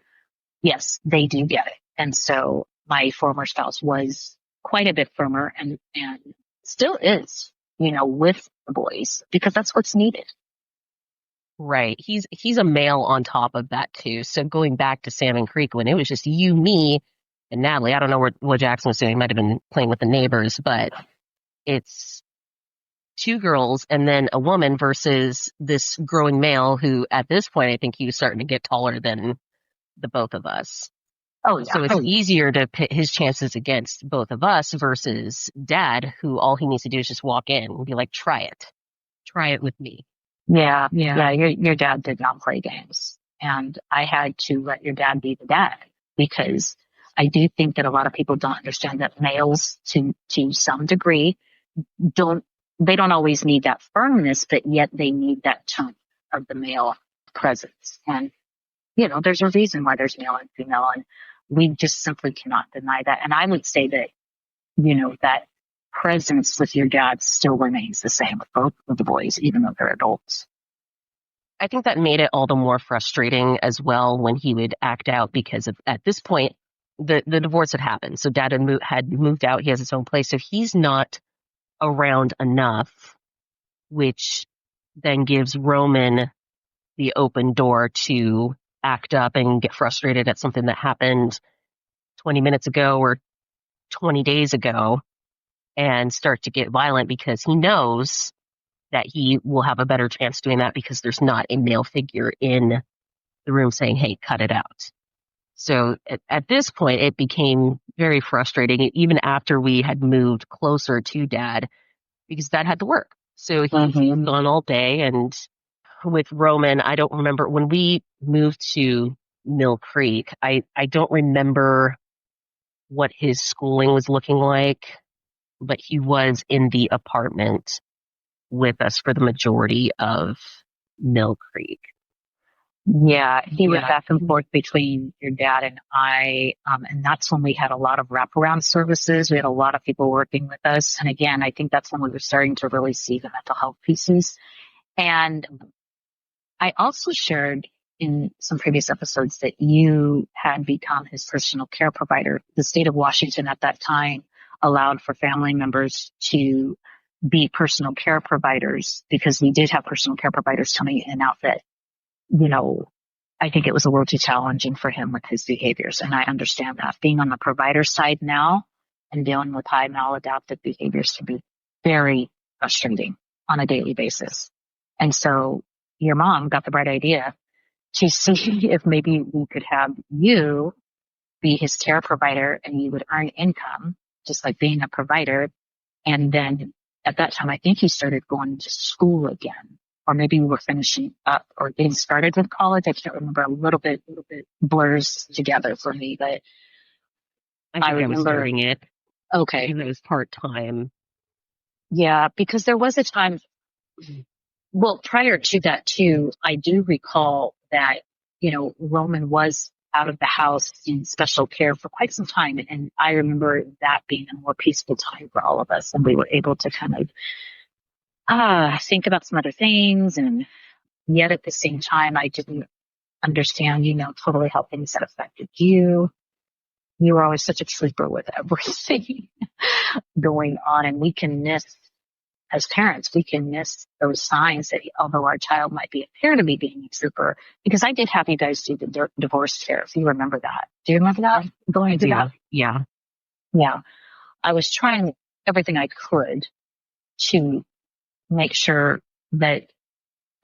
Speaker 1: Yes, they do get it. And so my former spouse was quite a bit firmer and still is, with the boys because that's what's needed.
Speaker 2: Right. He's a male on top of that too. So going back to Salmon Creek when it was just you, me, and Natalie, I don't know what Jackson was doing. He might have been playing with the neighbors, but it's two girls and then a woman versus this growing male who at this point I think he was starting to get taller than the both of us.
Speaker 1: Oh yeah.
Speaker 2: So it's easier to pit his chances against both of us versus Dad, who all he needs to do is just walk in and be like, try it. Try it with me.
Speaker 1: Yeah. Your dad did not play games, and I had to let your dad be the dad because I do think that a lot of people don't understand that males, to some degree, don't always need that firmness, but yet they need that tone of the male presence. And there's a reason why there's male and female, and we just simply cannot deny that. And I would say that that presence with your dad still remains the same with both of the boys, even though they're adults.
Speaker 2: I think that made it all the more frustrating as well when he would act out because at this point, the divorce had happened. So Dad had moved out. He has his own place. So he's not around enough, which then gives Roman the open door to act up and get frustrated at something that happened 20 minutes ago or 20 days ago and start to get violent because he knows that he will have a better chance doing that because there's not a male figure in the room saying, hey, cut it out. So at this point, it became very frustrating, even after we had moved closer to Dad, because Dad had to work. So he's gone all day. And with Roman, I don't remember when we moved to Mill Creek, I don't remember what his schooling was looking like, but he was in the apartment with us for the majority of Mill Creek.
Speaker 1: Yeah, he went back and forth between your dad and I, and that's when we had a lot of wraparound services. We had a lot of people working with us. And again, I think that's when we were starting to really see the mental health pieces. And I also shared in some previous episodes that you had become his personal care provider. The state of Washington at that time allowed for family members to be personal care providers because we did have personal care providers coming in and out that, I think it was a little too challenging for him with his behaviors. And I understand that. Being on the provider side now and dealing with high maladaptive behaviors can be very frustrating on a daily basis. And so your mom got the bright idea to see if maybe we could have you be his care provider and you would earn income, just like being a provider. And then at that time, I think he started going to school again, or maybe we were finishing up or getting started with college. I can't remember. A little bit blurs together for me, but
Speaker 2: I think I was starting it.
Speaker 1: Okay.
Speaker 2: It was part-time.
Speaker 1: Yeah, because there was a time, well, prior to that too, I do recall that, Roman was out of the house in special care for quite some time. And I remember that being a more peaceful time for all of us. And we were able to kind of think about some other things. And yet at the same time, I didn't understand, totally how things that affected you. You were always such a trooper with everything going on. And we can miss, as parents, we can miss those signs that although our child might appear to be being a trooper, because I did have you guys do the divorce care, if you remember that. Do you remember that? Going to that?
Speaker 2: Yeah.
Speaker 1: Yeah. I was trying everything I could to make sure that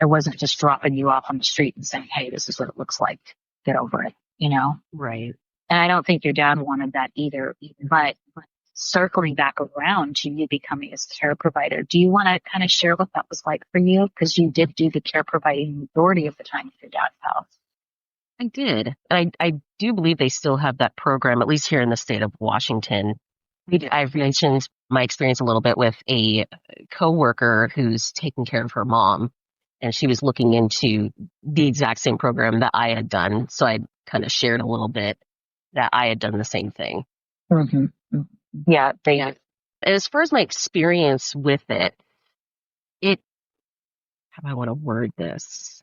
Speaker 1: I wasn't just dropping you off on the street and saying, hey, this is what it looks like. Get over it,
Speaker 2: Right.
Speaker 1: And I don't think your dad wanted that either. But circling back around to you becoming his care provider, do you want to kind of share what that was like for you? Because you did do the care providing majority of the time at your dad's house.
Speaker 2: I did. I do believe they still have that program, at least here in the state of Washington. I've mentioned my experience a little bit with a coworker who's taking care of her mom, and she was looking into the exact same program that I had done. So I kind of shared a little bit that I had done the same thing.
Speaker 1: Mm-hmm. Yeah,
Speaker 2: As far as my experience with it, how do I want to word this?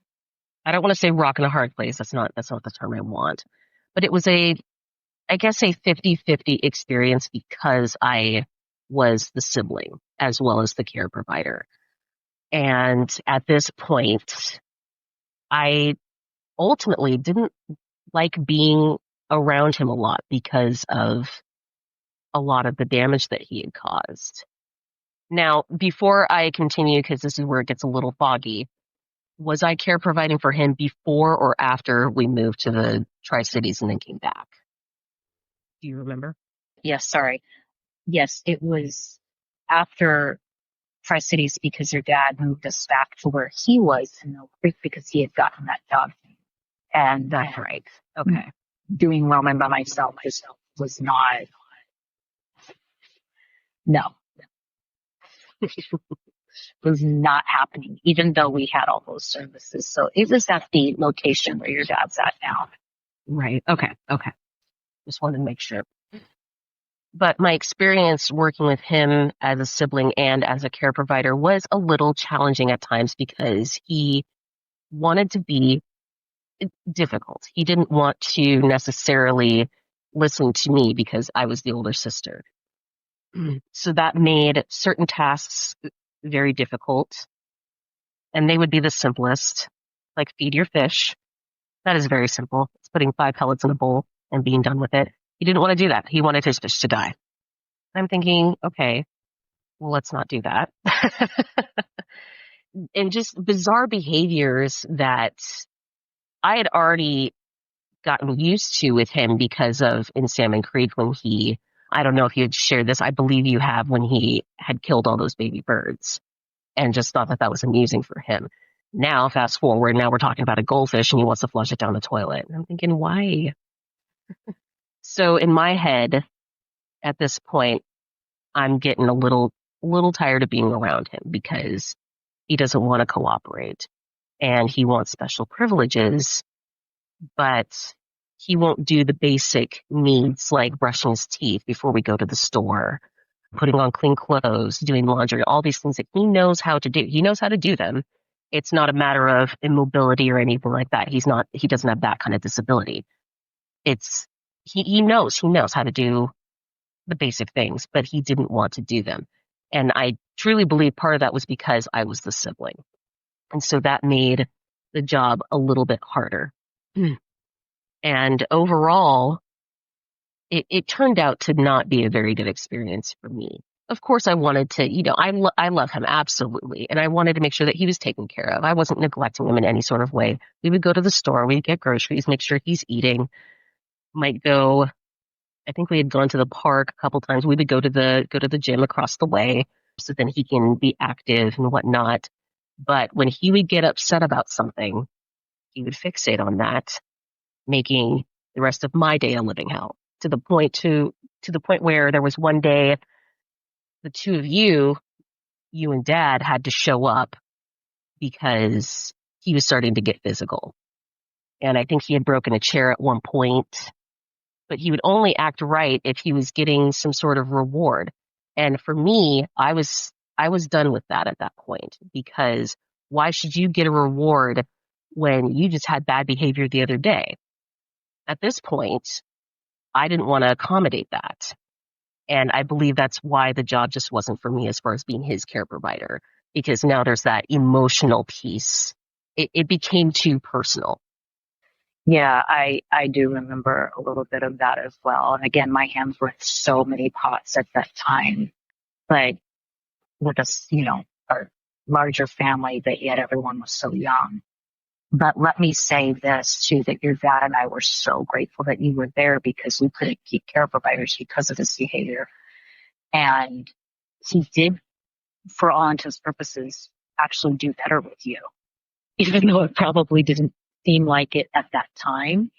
Speaker 2: I don't want to say rock in a hard place. That's not the term I want. But it was I guess a 50-50 experience because I was the sibling as well as the care provider. And at this point, I ultimately didn't like being around him a lot because of a lot of the damage that he had caused. Now, before I continue, because this is where it gets a little foggy, was I care providing for him before or after we moved to the Tri-Cities and then came back? Do you remember?
Speaker 1: yes, sorry. Yes, it was after Tri-Cities because your dad moved us back to where he was in Mill Creek because he had gotten that job. And
Speaker 2: That's right. Okay.
Speaker 1: doing Roman by myself was not, no, was not happening, even though we had all those services. So it was at the location where your dad's at now.
Speaker 2: Right. Okay. Okay. Just wanted to make sure. But my experience working with him as a sibling and as a care provider was a little challenging at times because he wanted to be difficult. He didn't want to necessarily listen to me because I was the older sister. So that made certain tasks very difficult, and they would be the simplest, like feed your fish. That is very simple. It's putting 5 pellets in a bowl and being done with it. He didn't want to do that. He wanted his fish to die. I'm thinking, okay, well, let's not do that. And just bizarre behaviors that I had already gotten used to with him because of in Salmon Creek when I don't know if you had shared this, I believe you have, when he had killed all those baby birds and just thought that that was amusing for him. Now, fast forward, now we're talking about a goldfish and he wants to flush it down the toilet. And I'm thinking, why? So in my head, at this point, I'm getting a little tired of being around him because he doesn't want to cooperate and he wants special privileges, but he won't do the basic needs like brushing his teeth before we go to the store, putting on clean clothes, doing laundry, all these things that he knows how to do. He knows how to do them. It's not a matter of immobility or anything like that. He doesn't have that kind of disability. It's, he knows how to do the basic things, but he didn't want to do them. And I truly believe part of that was because I was the sibling. And so that made the job a little bit harder. And overall, it turned out to not be a very good experience for me. Of course, I wanted to, I love him absolutely. And I wanted to make sure that he was taken care of. I wasn't neglecting him in any sort of way. We would go to the store, we'd get groceries, make sure he's eating, might go, I think we had gone to the park a couple times. We would go to the gym across the way so then he can be active and whatnot. But when he would get upset about something, he would fixate on that, making the rest of my day a living hell. To the point where there was one day the two of you and Dad had to show up because he was starting to get physical. And I think he had broken a chair at one point, but he would only act right if he was getting some sort of reward. And for me, I was done with that at that point because why should you get a reward when you just had bad behavior the other day? At this point, I didn't want to accommodate that. And I believe that's why the job just wasn't for me as far as being his care provider, because now there's that emotional piece. It became too personal.
Speaker 1: Yeah, I do remember a little bit of that as well. And again, my hands were in so many pots at that time. But with us, our larger family, but yet everyone was so young. But let me say this too, that your dad and I were so grateful that you were there because we couldn't keep care providers because of his behavior. And he did, for all intents and purposes, actually do better with you, even though it probably didn't seem like it at that time.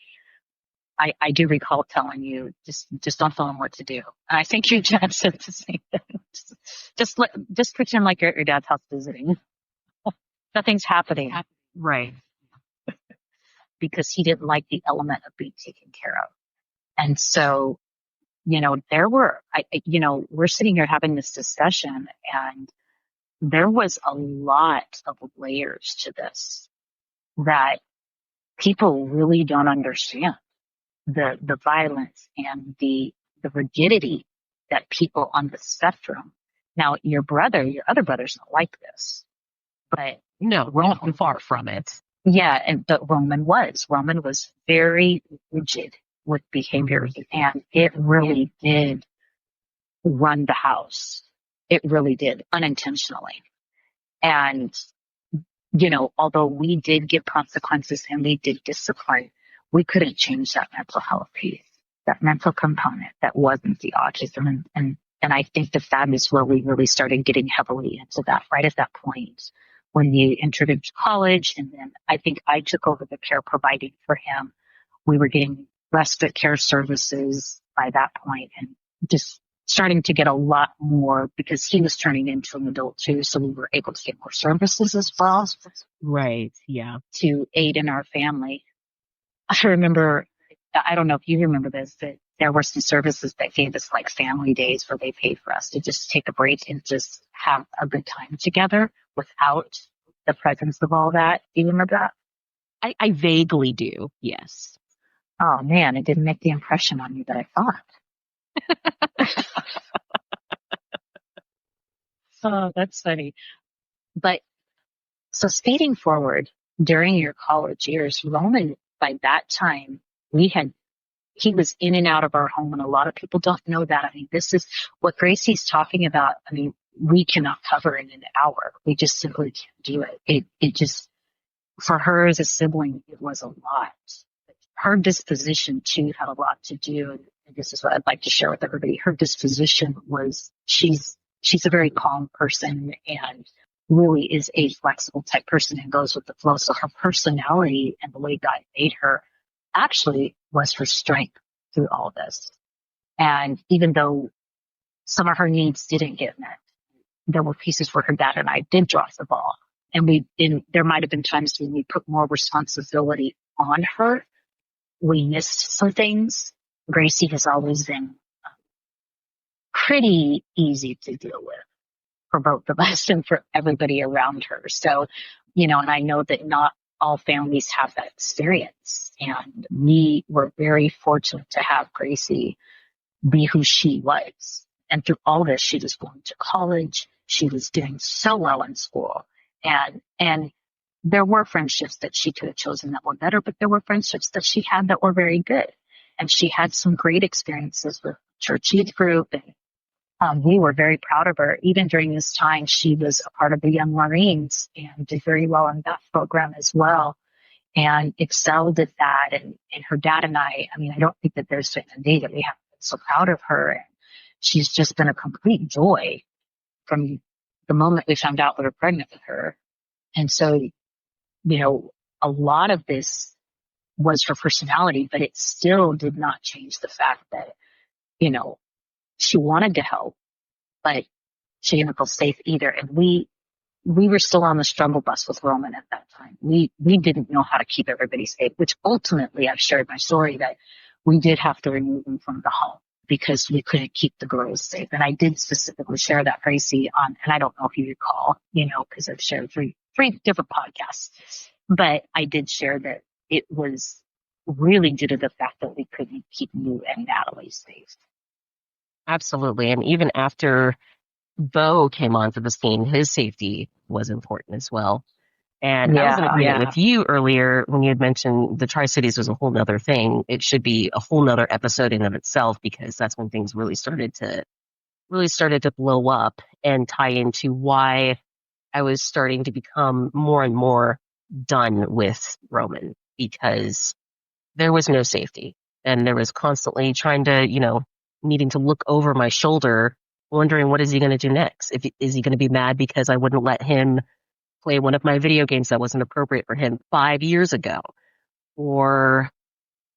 Speaker 1: I do recall telling you, just don't tell him what to do. And I think your dad said the same thing. Just pretend like you're at your dad's house visiting. Nothing's happening
Speaker 2: Right.
Speaker 1: because he didn't like the element of being taken care of. And so there were, we're sitting here having this discussion, and there was a lot of layers to this that people really don't understand. The violence and the rigidity that people on the spectrum. Now, your other brother's not like this, but
Speaker 2: No, far from it.
Speaker 1: yeah, and but Roman was very rigid with behaviors, and it really did run the house. It really did, unintentionally. And, although we did give consequences and we did discipline, we couldn't change that mental health piece, that mental component that wasn't the autism. And I think that is where we really started getting heavily into that right at that point when you entered into college. And then I think I took over the care providing for him. We were getting respite care services by that point, and just starting to get a lot more because he was turning into an adult too. So we were able to get more services as well.
Speaker 2: Right. Yeah.
Speaker 1: To aid in our family. I remember, I don't know if you remember this, that there were some services that gave us like family days where they paid for us to just take a break and just have a good time together without the presence of all that. Do you remember that?
Speaker 2: I vaguely do. Yes.
Speaker 1: Oh man, it didn't make the impression on me that I thought. Oh, that's funny. But so speeding forward during your college years, Roman, by that time, he was in and out of our home, and a lot of people don't know that. I mean, this is what Gracie's talking about. I mean, we cannot cover in an hour. We just simply can't do it. It just, for her as a sibling, it was a lot. Her disposition too had a lot to do, and this is what I'd like to share with everybody. Her disposition was she's a very calm person and really is a flexible type person and goes with the flow. So her personality and the way God made her actually was her strength through all this. And even though some of her needs didn't get met, there were pieces where her dad and I did drop the ball. And there might have been times when we put more responsibility on her. We missed some things. Gracie has always been pretty easy to deal with for both of us and for everybody around her. So, and I know that not all families have that experience. And we were very fortunate to have Gracie be who she was. And through all this, she was going to college. She was doing so well in school. And there were friendships that she could have chosen that were better, but there were friendships that she had that were very good. And she had some great experiences with church youth group, and we were very proud of her. Even during this time, she was a part of the Young Marines and did very well in that program as well and excelled at that. And her dad and I mean, I don't think that there's been a day that we haven't been so proud of her. And she's just been a complete joy from the moment we found out we were pregnant with her. And so, a lot of this was her personality, but it still did not change the fact that, she wanted to help, but she didn't feel safe either. And we were still on the struggle bus with Roman at that time. We didn't know how to keep everybody safe, which ultimately I've shared my story that we did have to remove them from the home because we couldn't keep the girls safe. And I did specifically share that, Gracie, and I don't know if you recall, because I've shared three different podcasts, but I did share that it was really due to the fact that we couldn't keep you and Natalie safe.
Speaker 2: Absolutely. And even after Bo came onto the scene, his safety was important as well. And I was in agreement with you earlier when you had mentioned the Tri-Cities was a whole nother thing. It should be a whole nother episode in of itself because that's when things really started to blow up and tie into why I was starting to become more and more done with Roman because there was no safety and there was constantly trying to, needing to look over my shoulder, wondering what is he going to do next? Is he going to be mad because I wouldn't let him play one of my video games that wasn't appropriate for him 5 years ago? Or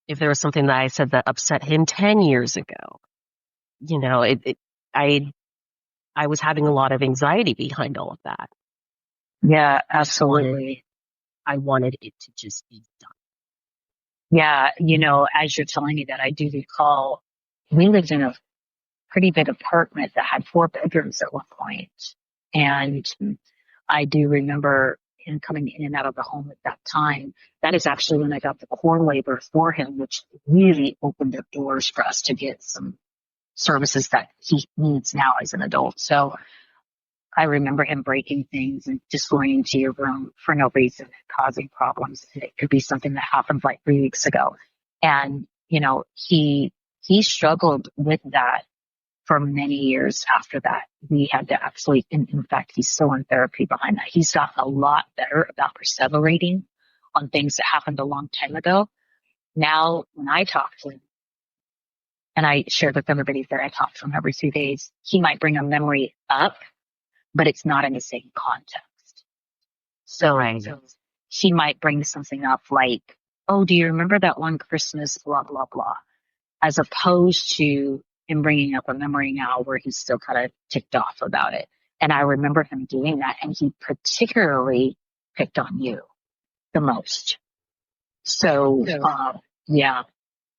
Speaker 2: if there was something that I said that upset him 10 years ago, I was having a lot of anxiety behind all of that.
Speaker 1: Yeah, absolutely.
Speaker 2: I wanted it to just be done.
Speaker 1: Yeah, as you're telling me that, I do recall, we lived in a pretty big apartment that had 4 bedrooms at one point. And I do remember him coming in and out of the home at that time. That is actually when I got the core labor for him, which really opened up doors for us to get some services that he needs now as an adult. So I remember him breaking things and just going into your room for no reason and causing problems. And it could be something that happened like 3 weeks ago. And, he struggled with that for many years after that. We had to actually, in fact, he's still in therapy behind that. He's gotten a lot better about perseverating on things that happened a long time ago. Now, when I talk to him, and I share with everybody there, I talk to him every 2 days, he might bring a memory up, but it's not in the same context. So,
Speaker 2: Right.
Speaker 1: so he might bring something up like, oh, do you remember that one Christmas, blah, blah, blah, as opposed to him bringing up a memory now where he's still kind of ticked off about it. And I remember him doing that, and he particularly picked on you the most. So, yeah,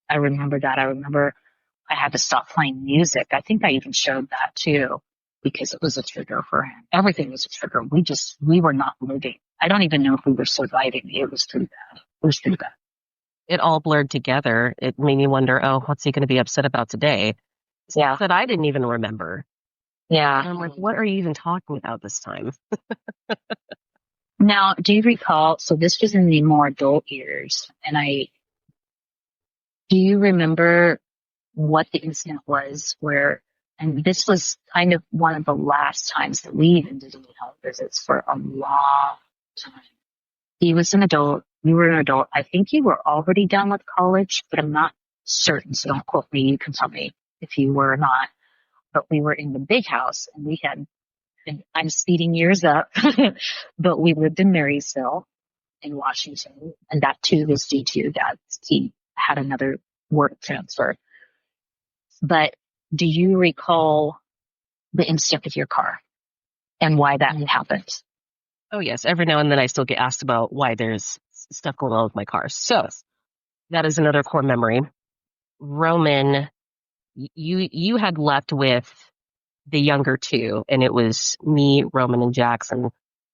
Speaker 1: I remember that. I remember I had to stop playing music. I think I even showed that too, because it was a trigger for him. Everything was a trigger. We were not moving. I don't even know if we were surviving. It was pretty bad. It was pretty bad.
Speaker 2: It all blurred together. It made me wonder, oh, what's he going to be upset about today?
Speaker 1: Yeah.
Speaker 2: That I didn't even remember.
Speaker 1: Yeah.
Speaker 2: And I'm like, what are you even talking about this time?
Speaker 1: Now, do you recall? So this was in the more adult years, and do you remember what the incident was where, and this was kind of one of the last times that we even did any home visits for a long time. He was an adult. You were an adult. I think you were already done with college, but I'm not certain. So don't quote me. You can tell me if you were or not. But we were in the big house, and we had, and I'm speeding years up, but we lived in Marysville in Washington. And that too was due to that he had another work transfer. But do you recall the incident with your car and why that happened?
Speaker 2: Oh, yes. Every now and then I still get asked about why there's stuff going on with my car. So that is another core memory. Roman, you had left with the younger two, and it was me, Roman, and Jackson.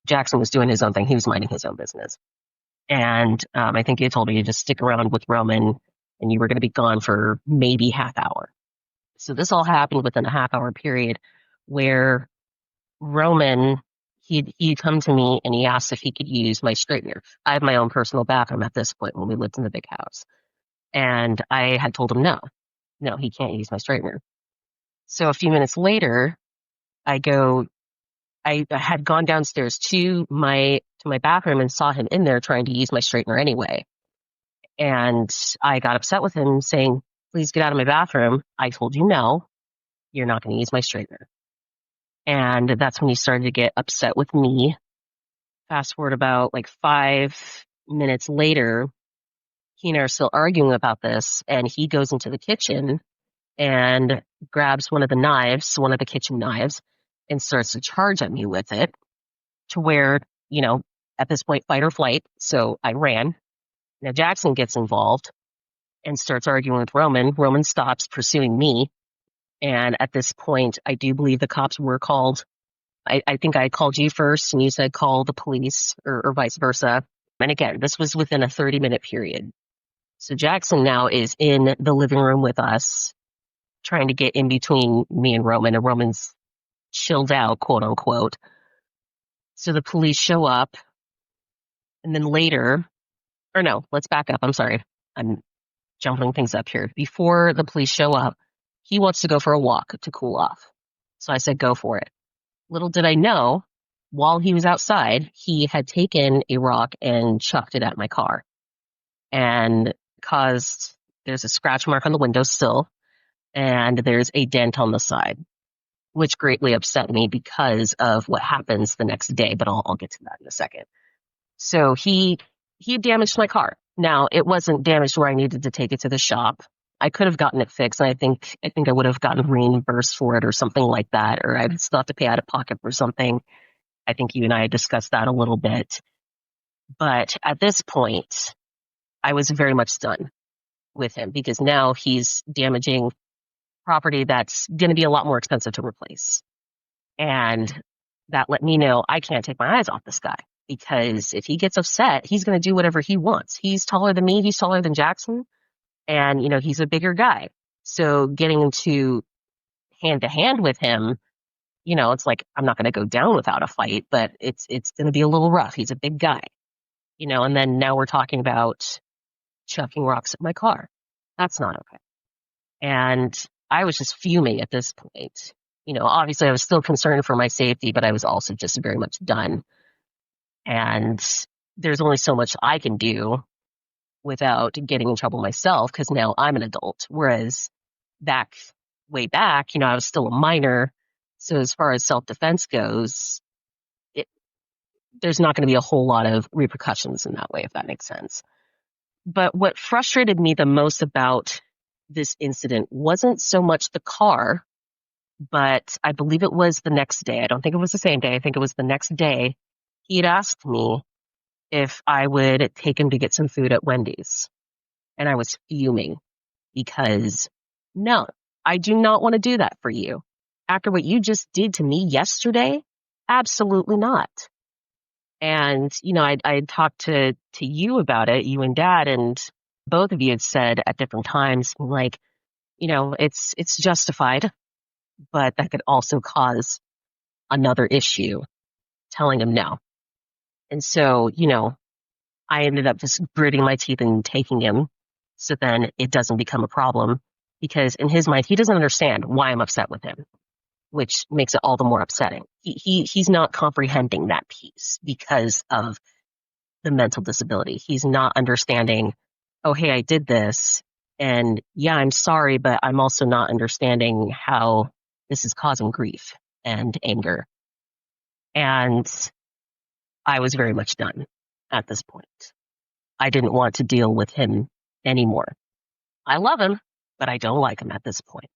Speaker 2: Jackson was doing his own thing. He was minding his own business. And I think you told me to just stick around with Roman, and you were going to be gone for maybe half hour. So this all happened within a half-hour period where Roman, he'd come to me and he asked if he could use my straightener. I have my own personal bathroom at this point when we lived in the big house. And I had told him no, he can't use my straightener. So a few minutes later, I had gone downstairs to my bathroom and saw him in there trying to use my straightener anyway. And I got upset with him saying, please get out of my bathroom. I told you no, you're not going to use my straightener. And that's when he started to get upset with me. Fast forward about like 5 minutes later, he and I are still arguing about this, and he goes into the kitchen and grabs one of the kitchen knives, and starts to charge at me with it to where, at this point, fight or flight. So I ran. Now Jackson gets involved and starts arguing with Roman. Roman stops pursuing me. And at this point, I do believe the cops were called. I think I called you first and you said call the police or vice versa. And again, this was within a 30-minute period. So Jackson now is in the living room with us, trying to get in between me and Roman's chilled out, quote unquote. So the police show up, and then later, or no, let's back up. I'm sorry. I'm jumping things up here. Before the police show up, he wants to go for a walk to cool off. So I said, go for it. Little did I know, while he was outside, he had taken a rock and chucked it at my car and there's a scratch mark on the window still, and there's a dent on the side, which greatly upset me because of what happens the next day, but I'll get to that in a second. So he damaged my car. Now, it wasn't damaged where I needed to take it to the shop. I could have gotten it fixed, and I think I would have gotten reimbursed for it or something like that, or I'd still have to pay out of pocket for something. I think you and I had discussed that a little bit. But at this point, I was very much done with him because now he's damaging property that's going to be a lot more expensive to replace. And that let me know I can't take my eyes off this guy because if he gets upset, he's going to do whatever he wants. He's taller than me. He's taller than Jackson. And, he's a bigger guy. So getting into hand to hand with him, it's like, I'm not going to go down without a fight, but it's going to be a little rough. He's a big guy, and then now we're talking about chucking rocks at my car. That's not okay. And I was just fuming at this point. Obviously I was still concerned for my safety, but I was also just very much done. And there's only so much I can do without getting in trouble myself because now I'm an adult. Whereas way back, I was still a minor. So as far as self-defense goes, there's not going to be a whole lot of repercussions in that way, if that makes sense. But what frustrated me the most about this incident wasn't so much the car, but I believe it was the next day. I don't think it was the same day. I think it was the next day. He had asked me if I would take him to get some food at Wendy's. And I was fuming because no, I do not want to do that for you. After what you just did to me yesterday, absolutely not. And, I had talked to you about it, you and Dad, and both of you had said at different times, like, it's justified, but that could also cause another issue, telling him no. And so, I ended up just gritting my teeth and taking him so then it doesn't become a problem because in his mind, he doesn't understand why I'm upset with him, which makes it all the more upsetting. He's not comprehending that piece because of the mental disability. He's not understanding, oh, hey, I did this. And yeah, I'm sorry, but I'm also not understanding how this is causing grief and anger. And I was very much done at this point. I didn't want to deal with him anymore. I love him, but I don't like him at this point.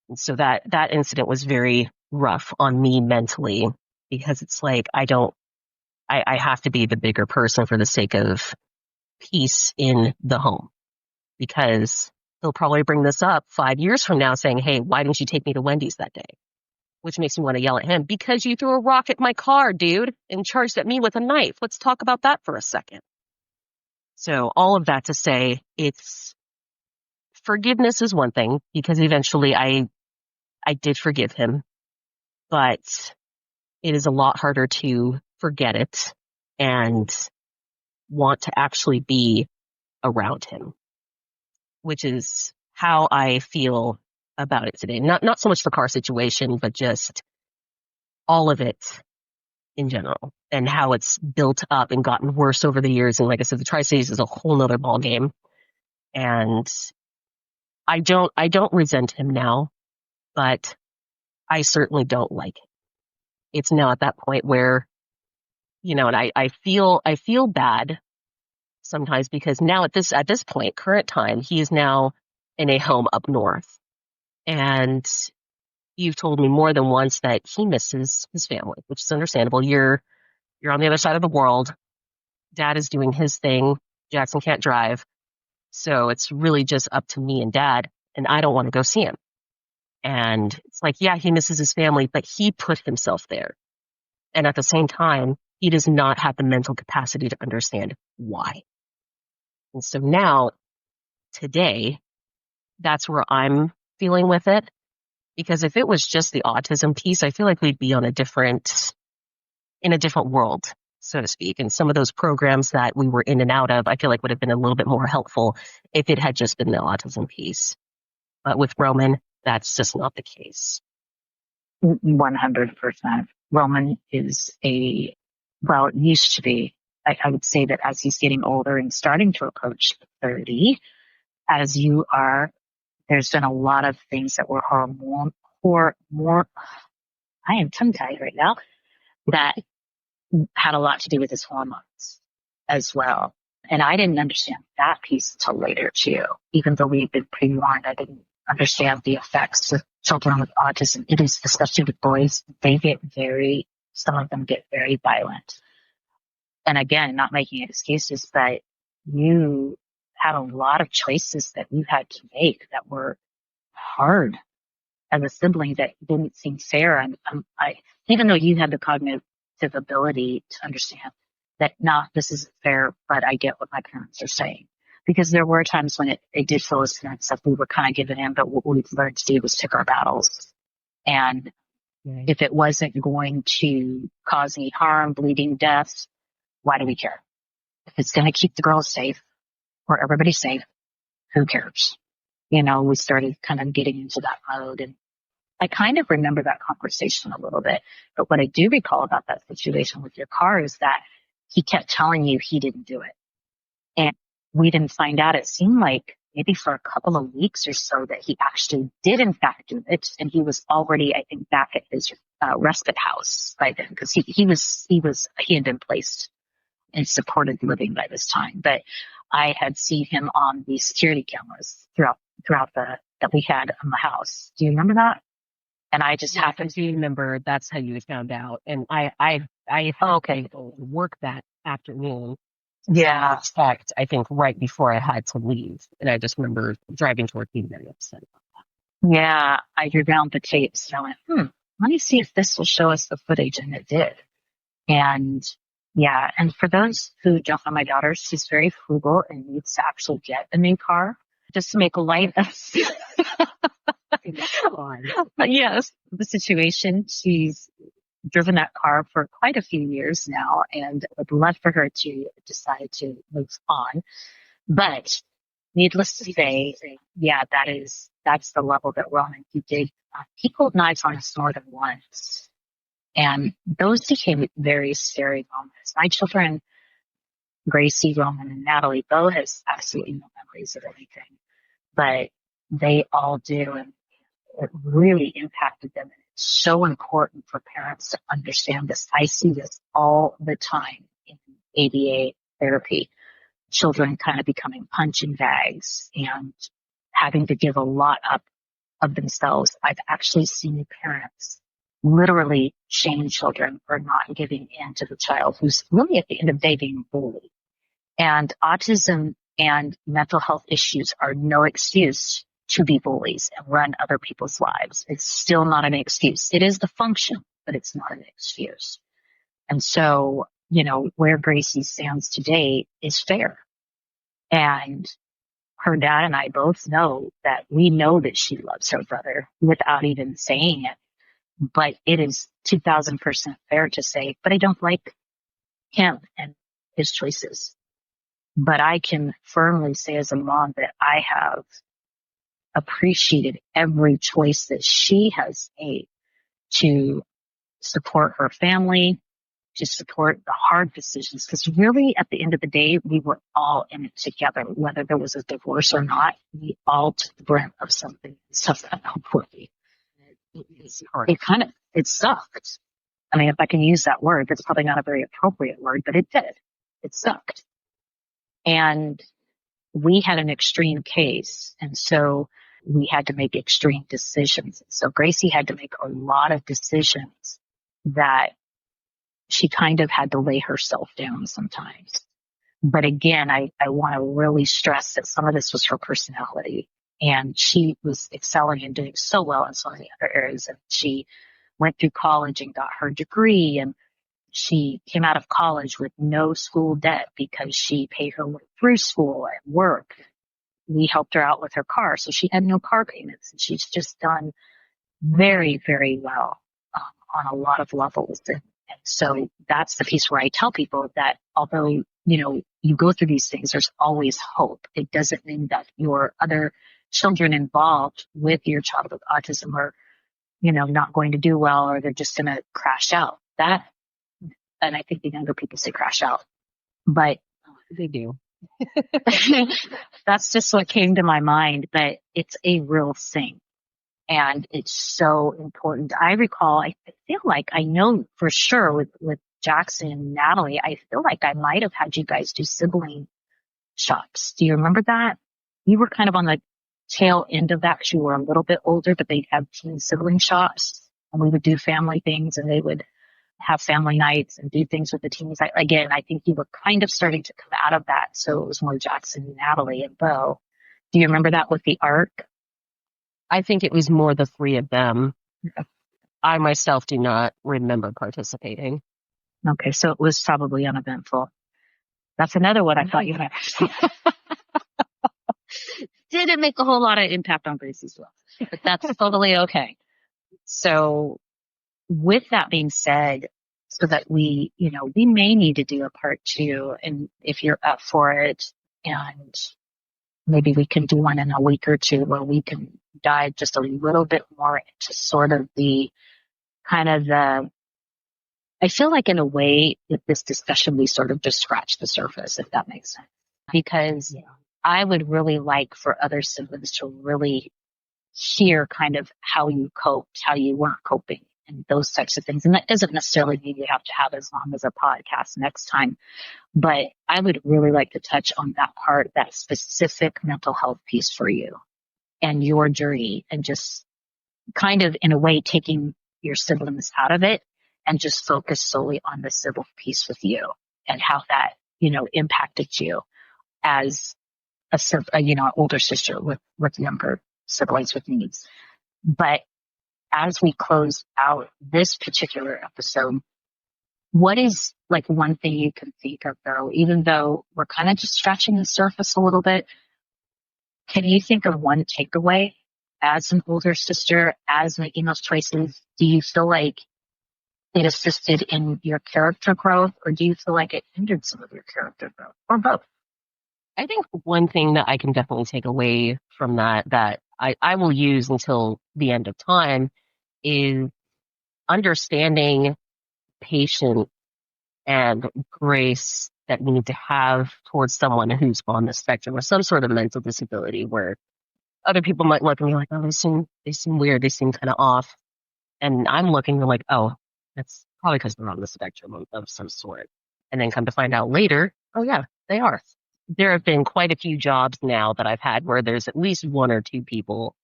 Speaker 2: And so that incident was very rough on me mentally because it's like I have to be the bigger person for the sake of peace in the home because they'll probably bring this up 5 years from now saying, hey, why didn't you take me to Wendy's that day? Which makes me want to yell at him because you threw a rock at my car, dude, and charged at me with a knife. Let's talk about that for a second. So all of that to say, forgiveness is one thing because eventually I did forgive him, but it is a lot harder to forget it and want to actually be around him, which is how I feel about it today. Not so much the car situation, but just all of it in general and how it's built up and gotten worse over the years. And like I said, the Tri-Cities is a whole nother ball game. And I don't resent him now, but I certainly don't like it. It's now at that point where, and I feel bad sometimes because now at this point, current time, he is now in a home up north. And you've told me more than once that he misses his family, which is understandable. You're on the other side of the world. Dad is doing his thing. Jackson can't drive. So it's really just up to me and Dad, and I don't want to go see him. And it's like, yeah, he misses his family, but he put himself there. And at the same time, he does not have the mental capacity to understand why. And so now, today, that's where I'm feeling with it. Because if it was just the autism piece, I feel like we'd be in a different world, so to speak. And some of those programs that we were in and out of, I feel like would have been a little bit more helpful if it had just been the autism piece. But with Roman, that's just not the case.
Speaker 1: 100%. Roman is it used to be. I would say that as he's getting older and starting to approach 30, as you are, there's been a lot of things that were I am tongue-tied right now, that had a lot to do with his hormones as well. And I didn't understand that piece until later too. Even though we've been pre-warned, I didn't understand the effects of children with autism. It is, especially with boys, some of them get very violent. And again, not making excuses, but you had a lot of choices that you had to make that were hard as a sibling that didn't seem fair. Even though you had the cognitive ability to understand that, nah, this isn't fair, but I get what my parents are saying. Because there were times when it did feel as if we were kind of giving in, but what we've learned to do was pick our battles. And
Speaker 2: Right.
Speaker 1: if it wasn't going to cause any harm, bleeding, deaths, why do we care? If it's going to keep the girls safe or everybody safe, who cares? We started kind of getting into that mode. And I kind of remember that conversation a little bit. But what I do recall about that situation with your car is that he kept telling you he didn't do it. And we didn't find out. It seemed like maybe for a couple of weeks or so that he actually did in fact do it. And he was already, I think, back at his respite house by then, because he had been placed in supported living by this time. But I had seen him on the security cameras throughout that we had in the house. Do you remember that? And I just happened
Speaker 2: to remember that's how you found out. And I
Speaker 1: Oh, okay.
Speaker 2: had to work that afternoon.
Speaker 1: Yeah.
Speaker 2: Fact, I think right before I had to leave. And I just remember driving to work being very upset about that.
Speaker 1: Yeah. I drew down the tapes and I went, let me see if this will show us the footage. And it did. And yeah. And for those who don't know my daughter, she's very frugal and needs to actually get a new car just to make light of yes, the situation. She's driven that car for quite a few years now and would love for her to decide to move on. But needless to say, yeah, that's the level that we're on. He pulled knives on us more than once. And those became very scary moments. My children, Gracie, Roman, and Natalie, Bo has absolutely no memories of anything, but they all do. And it really impacted them. It's so important for parents to understand this. I see this all the time in ABA therapy. Children kind of becoming punching bags and having to give a lot up of themselves. I've actually seen parents literally shame children for not giving in to the child who's really at the end of the day being bullied. And autism and mental health issues are no excuse to be bullies and run other people's lives. It's still not an excuse. It is the function, but it's not an excuse. And so, where Gracie stands today is fair. And her dad and I both know that we know that she loves her brother without even saying it. But it is 2000% fair to say, but I don't like him and his choices. But I can firmly say as a mom that I have appreciated every choice that she has made to support her family, to support the hard decisions. Because really, at the end of the day, we were all in it together, whether there was a divorce or not. We all took the brunt of something, suffered poorly. It sucked. I mean, if I can use that word, that's probably not a very appropriate word, but it did. It sucked. And we had an extreme case. And so we had to make extreme decisions. So Gracie had to make a lot of decisions that she kind of had to lay herself down sometimes. But again, I want to really stress that some of this was her personality. And she was excelling and doing so well in so many other areas. And she went through college and got her degree. And she came out of college with no school debt because she paid her way through school and work. We helped her out with her car. So she had no car payments. And she's just done very, very well on a lot of levels. And so that's the piece where I tell people that although, you go through these things, there's always hope. It doesn't mean that your other children involved with your child with autism are, not going to do well, or they're just going to crash out. And I think the younger people say crash out, but
Speaker 2: they do.
Speaker 1: That's just what came to my mind, but it's a real thing. And it's so important. I recall, I feel like I know for sure with Jackson and Natalie, I feel like I might have had you guys do sibling shops. Do you remember that? You were kind of on the tail end of that because you were a little bit older, but they'd have teen sibling shops and we would do family things and they would have family nights and do things with the teens. I think you were kind of starting to come out of that. So it was more Jackson, Natalie, and Bo. Do you remember that with the ARC?
Speaker 2: I think it was more the three of them.
Speaker 1: Okay.
Speaker 2: I myself do not remember participating.
Speaker 1: Okay, so it was probably uneventful. That's another one I thought you had. Didn't make a whole lot of impact on Gracie's life, but that's totally okay. So, with that being said, so that we may need to do a part two, and if you're up for it, and maybe we can do one in a week or two where we can dive just a little bit more into sort of the kind of the, I feel like in a way that this discussion, we sort of just scratched the surface, if that makes sense. Because I would really like for other siblings to really hear kind of how you coped, how you weren't coping, and those types of things. And that doesn't necessarily mean you have to have as long as a podcast next time, but I would really like to touch on that part, that specific mental health piece for you and your journey, and just kind of in a way taking your siblings out of it and just focus solely on the sibling piece with you and how that, impacted you as an older sister with younger siblings with needs. But as we close out this particular episode, what is like one thing you can think of though, even though we're kind of just scratching the surface a little bit, can you think of one takeaway as an older sister, as making those choices? Do you feel like it assisted in your character growth, or do you feel like it hindered some of your character growth, or both?
Speaker 2: I think one thing that I can definitely take away from that I will use until the end of time is understanding patience and grace that we need to have towards someone who's on the spectrum or some sort of mental disability where other people might look and be like, oh, they seem weird, they seem kind of off. And I'm looking and like, oh, that's probably because they're on the spectrum of some sort. And then come to find out later, oh yeah, they are. There have been quite a few jobs now that I've had where there's at least one or two people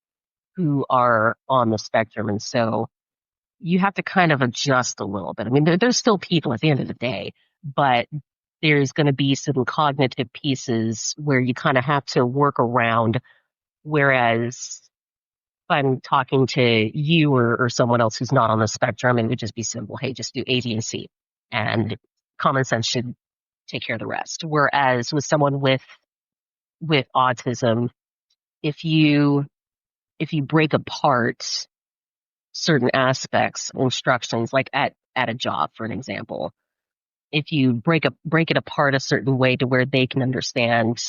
Speaker 2: who are on the spectrum. And so you have to kind of adjust a little bit. I mean, there's still people at the end of the day, but there's going to be some cognitive pieces where you kind of have to work around. Whereas if I'm talking to you or someone else who's not on the spectrum, it would just be simple. Hey, just do A, B, and C. And common sense should take care of the rest. Whereas with someone with autism, if you break apart certain aspects, instructions, like at a job, for an example, if you break it apart a certain way to where they can understand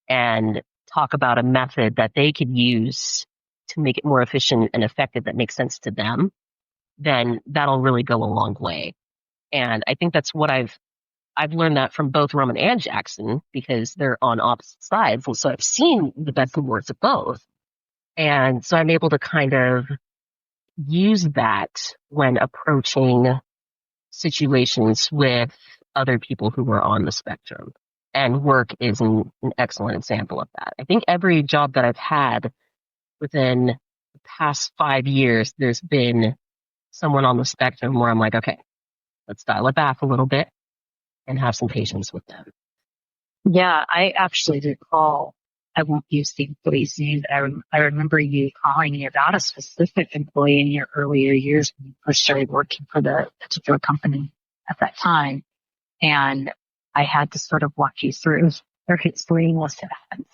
Speaker 2: and talk about a method that they could use to make it more efficient and effective that makes sense to them, then that'll really go a long way. And I think that's what I've learned that from both Roman and Jackson because they're on opposite sides. And so I've seen the best and worst of both. And so I'm able to kind of use that when approaching situations with other people who are on the spectrum. And work is an excellent example of that. I think every job that I've had within the past 5 years, there's been someone on the spectrum where I'm like, okay, let's dial it back a little bit and have some patience with them.
Speaker 1: Yeah, I actually recall, I won't use the employee's name, but I remember you calling me about a specific employee in your earlier years when you first started working for the particular company at that time. And I had to sort of walk you through or explain what happened.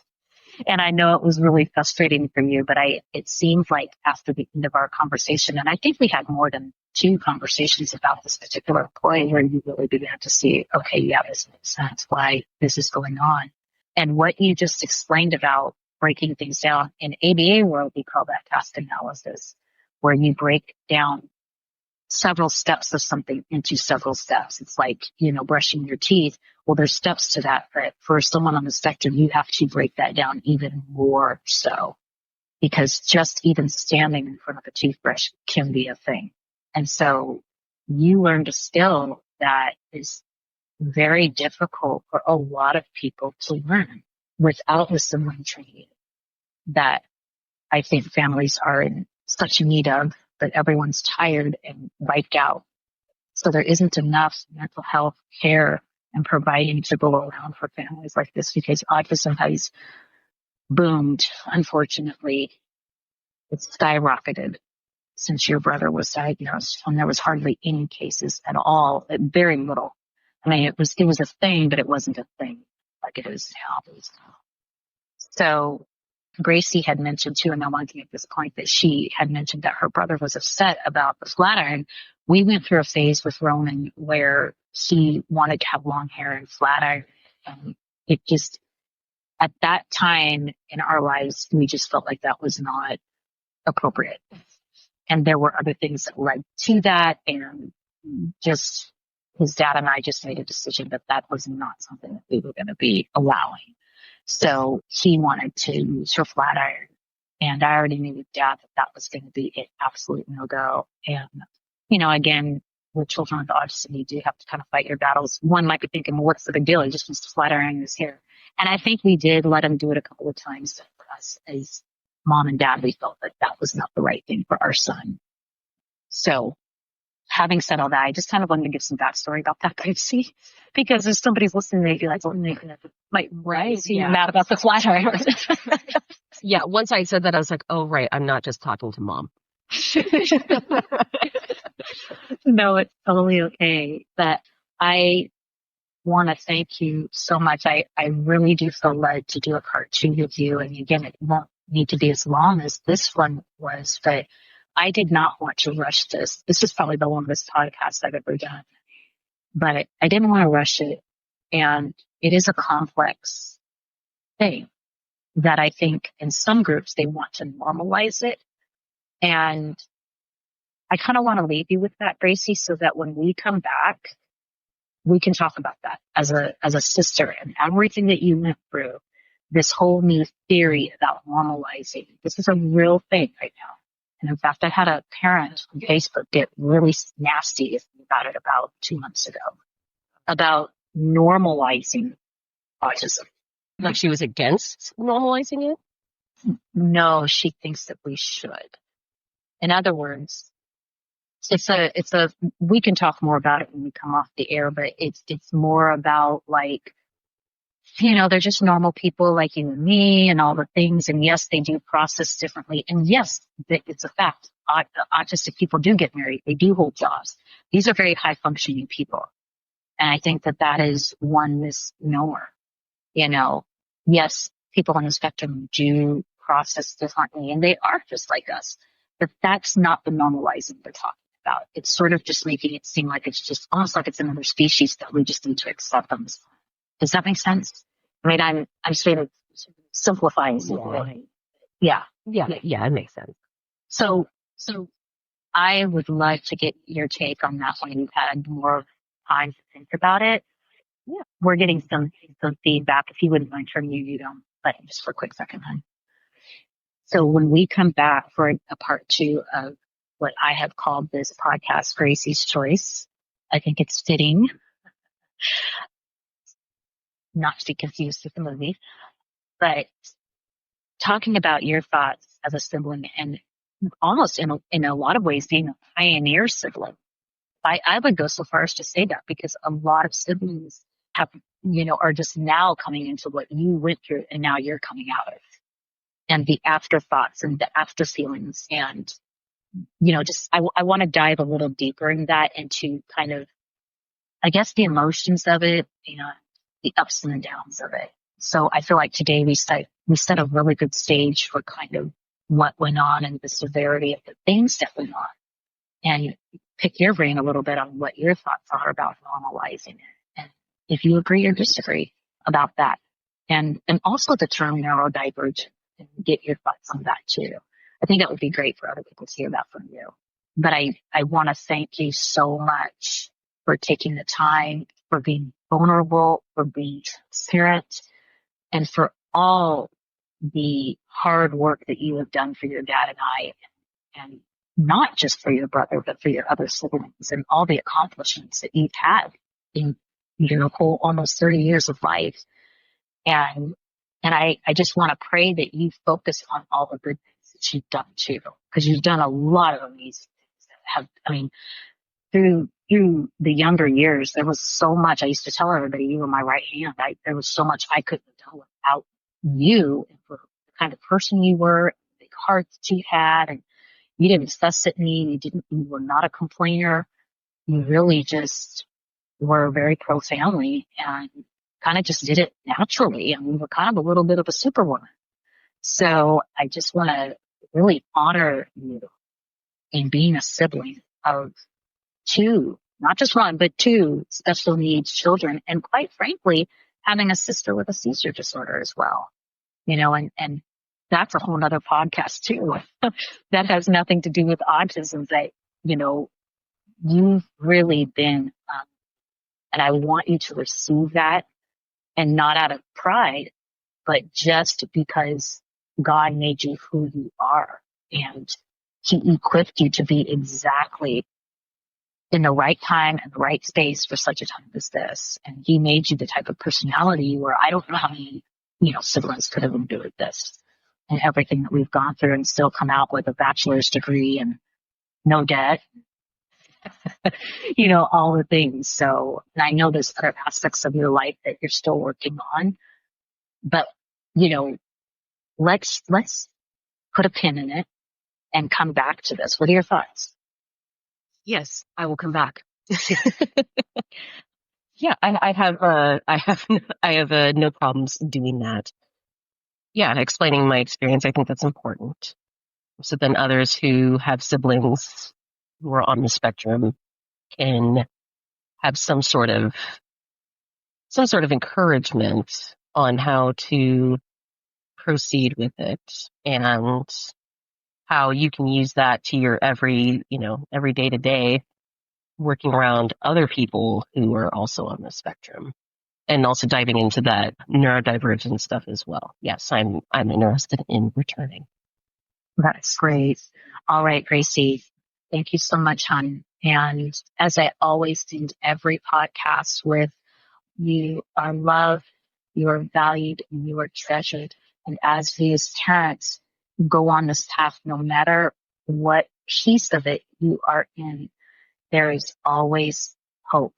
Speaker 1: And I know it was really frustrating for you, but it seemed like after the end of our conversation, and I think we had more than two conversations about this particular employee where you really began to see, okay, yeah, this makes sense why this is going on. And what you just explained about breaking things down in ABA world, we call that task analysis, where you break down several steps of something into several steps. It's like, brushing your teeth. Well, there's steps to that, but for someone on the spectrum, you have to break that down even more so, because just even standing in front of a toothbrush can be a thing. And so you learned a skill that is very difficult for a lot of people to learn without the sibling training that I think families are in such need of, but everyone's tired and wiped out. So there isn't enough mental health care and providing to go around for families like this because autism has boomed, unfortunately, it skyrocketed since your brother was diagnosed, and there was hardly any cases at all, very little. I mean, it was a thing, but it wasn't a thing like it is now. So Gracie had mentioned too, and I wanted to make this point, that she had mentioned that her brother was upset about the flat iron. We went through a phase with Ronan where she wanted to have long hair and flat iron. And it just, at that time in our lives, we just felt like that was not appropriate. And there were other things that led to that. And just his dad and I just made a decision that that was not something that we were going to be allowing. So he wanted to use her flat iron. And I already knew with dad that that was going to be an absolute no-go. And, you know, again, with children with autism, you do have to kind of fight your battles. One might be thinking, well, what's the big deal? He just wants to flat iron his hair. And I think we did let him do it a couple of times. But for us as mom and dad, we felt that that was not the right thing for our son. So having said all that, I just kind of wanted to give some backstory about that, Gracie, because if somebody's listening, they'd be like, well, they might seem mad about the flat iron.
Speaker 2: Yeah, once I said that, I was like, oh, right, I'm not just talking to mom.
Speaker 1: No, it's totally okay. But I want to thank you so much. I really do feel led to do a part two with you. And again, it won't need to be as long as this one was, but I did not want to rush this. This is probably the longest podcast I've ever done, but I didn't want to rush it. And it is a complex thing that I think in some groups, they want to normalize it. And I kind of want to leave you with that, Gracie, so that when we come back, we can talk about that as a sister and everything that you went through, this whole new theory about normalizing. This is a real thing right now. And in fact, I had a parent on Facebook get really nasty about it about 2 months ago, about normalizing autism.
Speaker 2: Like she was against normalizing it?
Speaker 1: No, she thinks that we should. In other words, we can talk more about it when we come off the air, but it's more about like, you know, they're just normal people like you and me and all the things. And yes, they do process differently. And yes, it's a fact. Autistic people do get married. They do hold jobs. These are very high functioning people. And I think that that is one misnomer. You know, yes, people on the spectrum do process differently and they are just like us, but that's not the normalizing we're talking about. It's sort of just making it seem like it's just almost like it's another species that we just need to accept them. Does that make sense? I mean, I'm sort of simplifying it. Yeah.
Speaker 2: It makes sense.
Speaker 1: So I would love to get your take on that when you've had more time to think about it.
Speaker 2: Yeah.
Speaker 1: We're getting some feedback. If you wouldn't mind turning your mute on, but just for a quick second, hon. So when we come back for a part two of what I have called this podcast, Gracie's Choice, I think it's fitting not to be confused with the movie, but talking about your thoughts as a sibling and almost in a lot of ways being a pioneer sibling. I would go so far as to say that because a lot of siblings have, you know, are just now coming into what you went through and now you're coming out of, and the afterthoughts and the after feelings. And, you know, just, I want to dive a little deeper in that into kind of, I guess, the emotions of it and the ups and the downs of it. So I feel like today we set a really good stage for kind of what went on and the severity of the things that went on, and pick your brain a little bit on what your thoughts are about normalizing it. And if you agree or disagree about that, and also the term neurodivergent, and get your thoughts on that too. I think that would be great for other people to hear that from you. But I want to thank you so much for taking the time, for being vulnerable, for being transparent, and for all the hard work that you have done for your dad and I, and not just for your brother, but for your other siblings, and all the accomplishments that you've had in your whole almost 30 years of life. And I just want to pray that you focus on all the good things that you've done too, because you've done a lot of amazing things that have, I mean, through the younger years, there was so much. I used to tell everybody, you were my right hand. There was so much I couldn't have done without you, and for the kind of person you were, the heart that you had, and you didn't fuss at me, you were not a complainer. You really just were very pro family and kind of just did it naturally. And we were kind of a little bit of a superwoman. So I just want to really honor you in being a sibling of two, not just one, but two special needs children. And quite frankly, having a sister with a seizure disorder as well, and that's a whole nother podcast too. That has nothing to do with autism, that, you've really been, and I want you to receive that, and not out of pride, but just because God made you who you are, and He equipped you to be exactly in the right time and the right space for such a time as this. And He made you the type of personality where I don't know how many, siblings could have endured this and everything that we've gone through and still come out with a bachelor's degree and no debt, all the things. So, and I know there's other aspects of your life that you're still working on, but, let's put a pin in it and come back to this. What are your thoughts?
Speaker 2: Yes, I will come back. Yeah, I have no problems doing that. Yeah, explaining my experience, I think that's important. So then others who have siblings who are on the spectrum can have some sort of encouragement on how to proceed with it, and how you can use that to your every day to day, working around other people who are also on the spectrum, and also diving into that neurodivergent stuff as well. Yes, I'm interested in returning.
Speaker 1: That's great. All right, Gracie, thank you so much, hon. And as I always end every podcast with, you are loved, you are valued, and you are treasured. And as we as parents go on this path, no matter what piece of it you are in, there is always hope.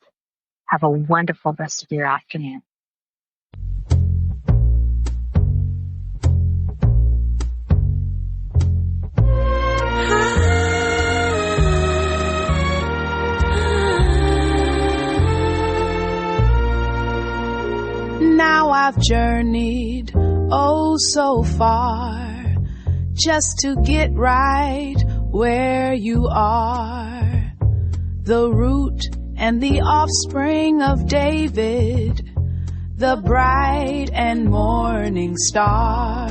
Speaker 1: Have a wonderful rest of your afternoon.
Speaker 3: Now I've journeyed oh so far just to get right where you are, the root and the offspring of David, the bright and morning star.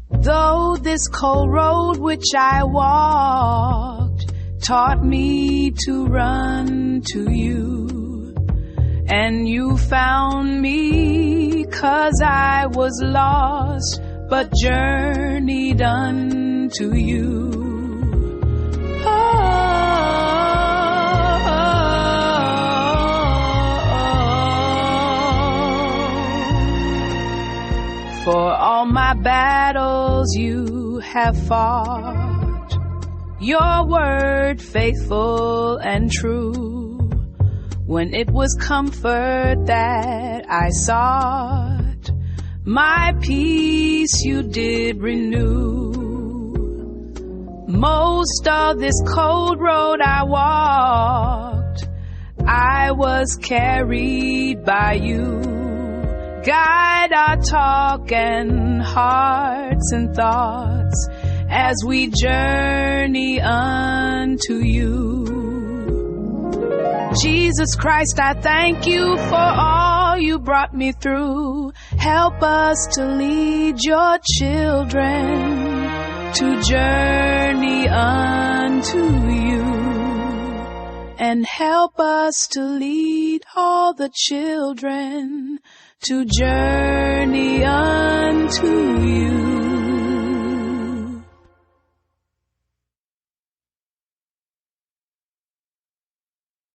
Speaker 3: Though this cold road which I walked taught me to run to you, and you found me 'cause I was lost, but journeyed unto you. For all my battles you have fought, your word faithful and true. When it was comfort that I sought, my peace you did renew. Most of this cold road I walked, I was carried by you. Guide our talk and hearts and thoughts as we journey unto you. Jesus Christ, I thank you for all you brought me through. Help us to lead your children to journey unto you, and help us to lead all the children to journey unto you.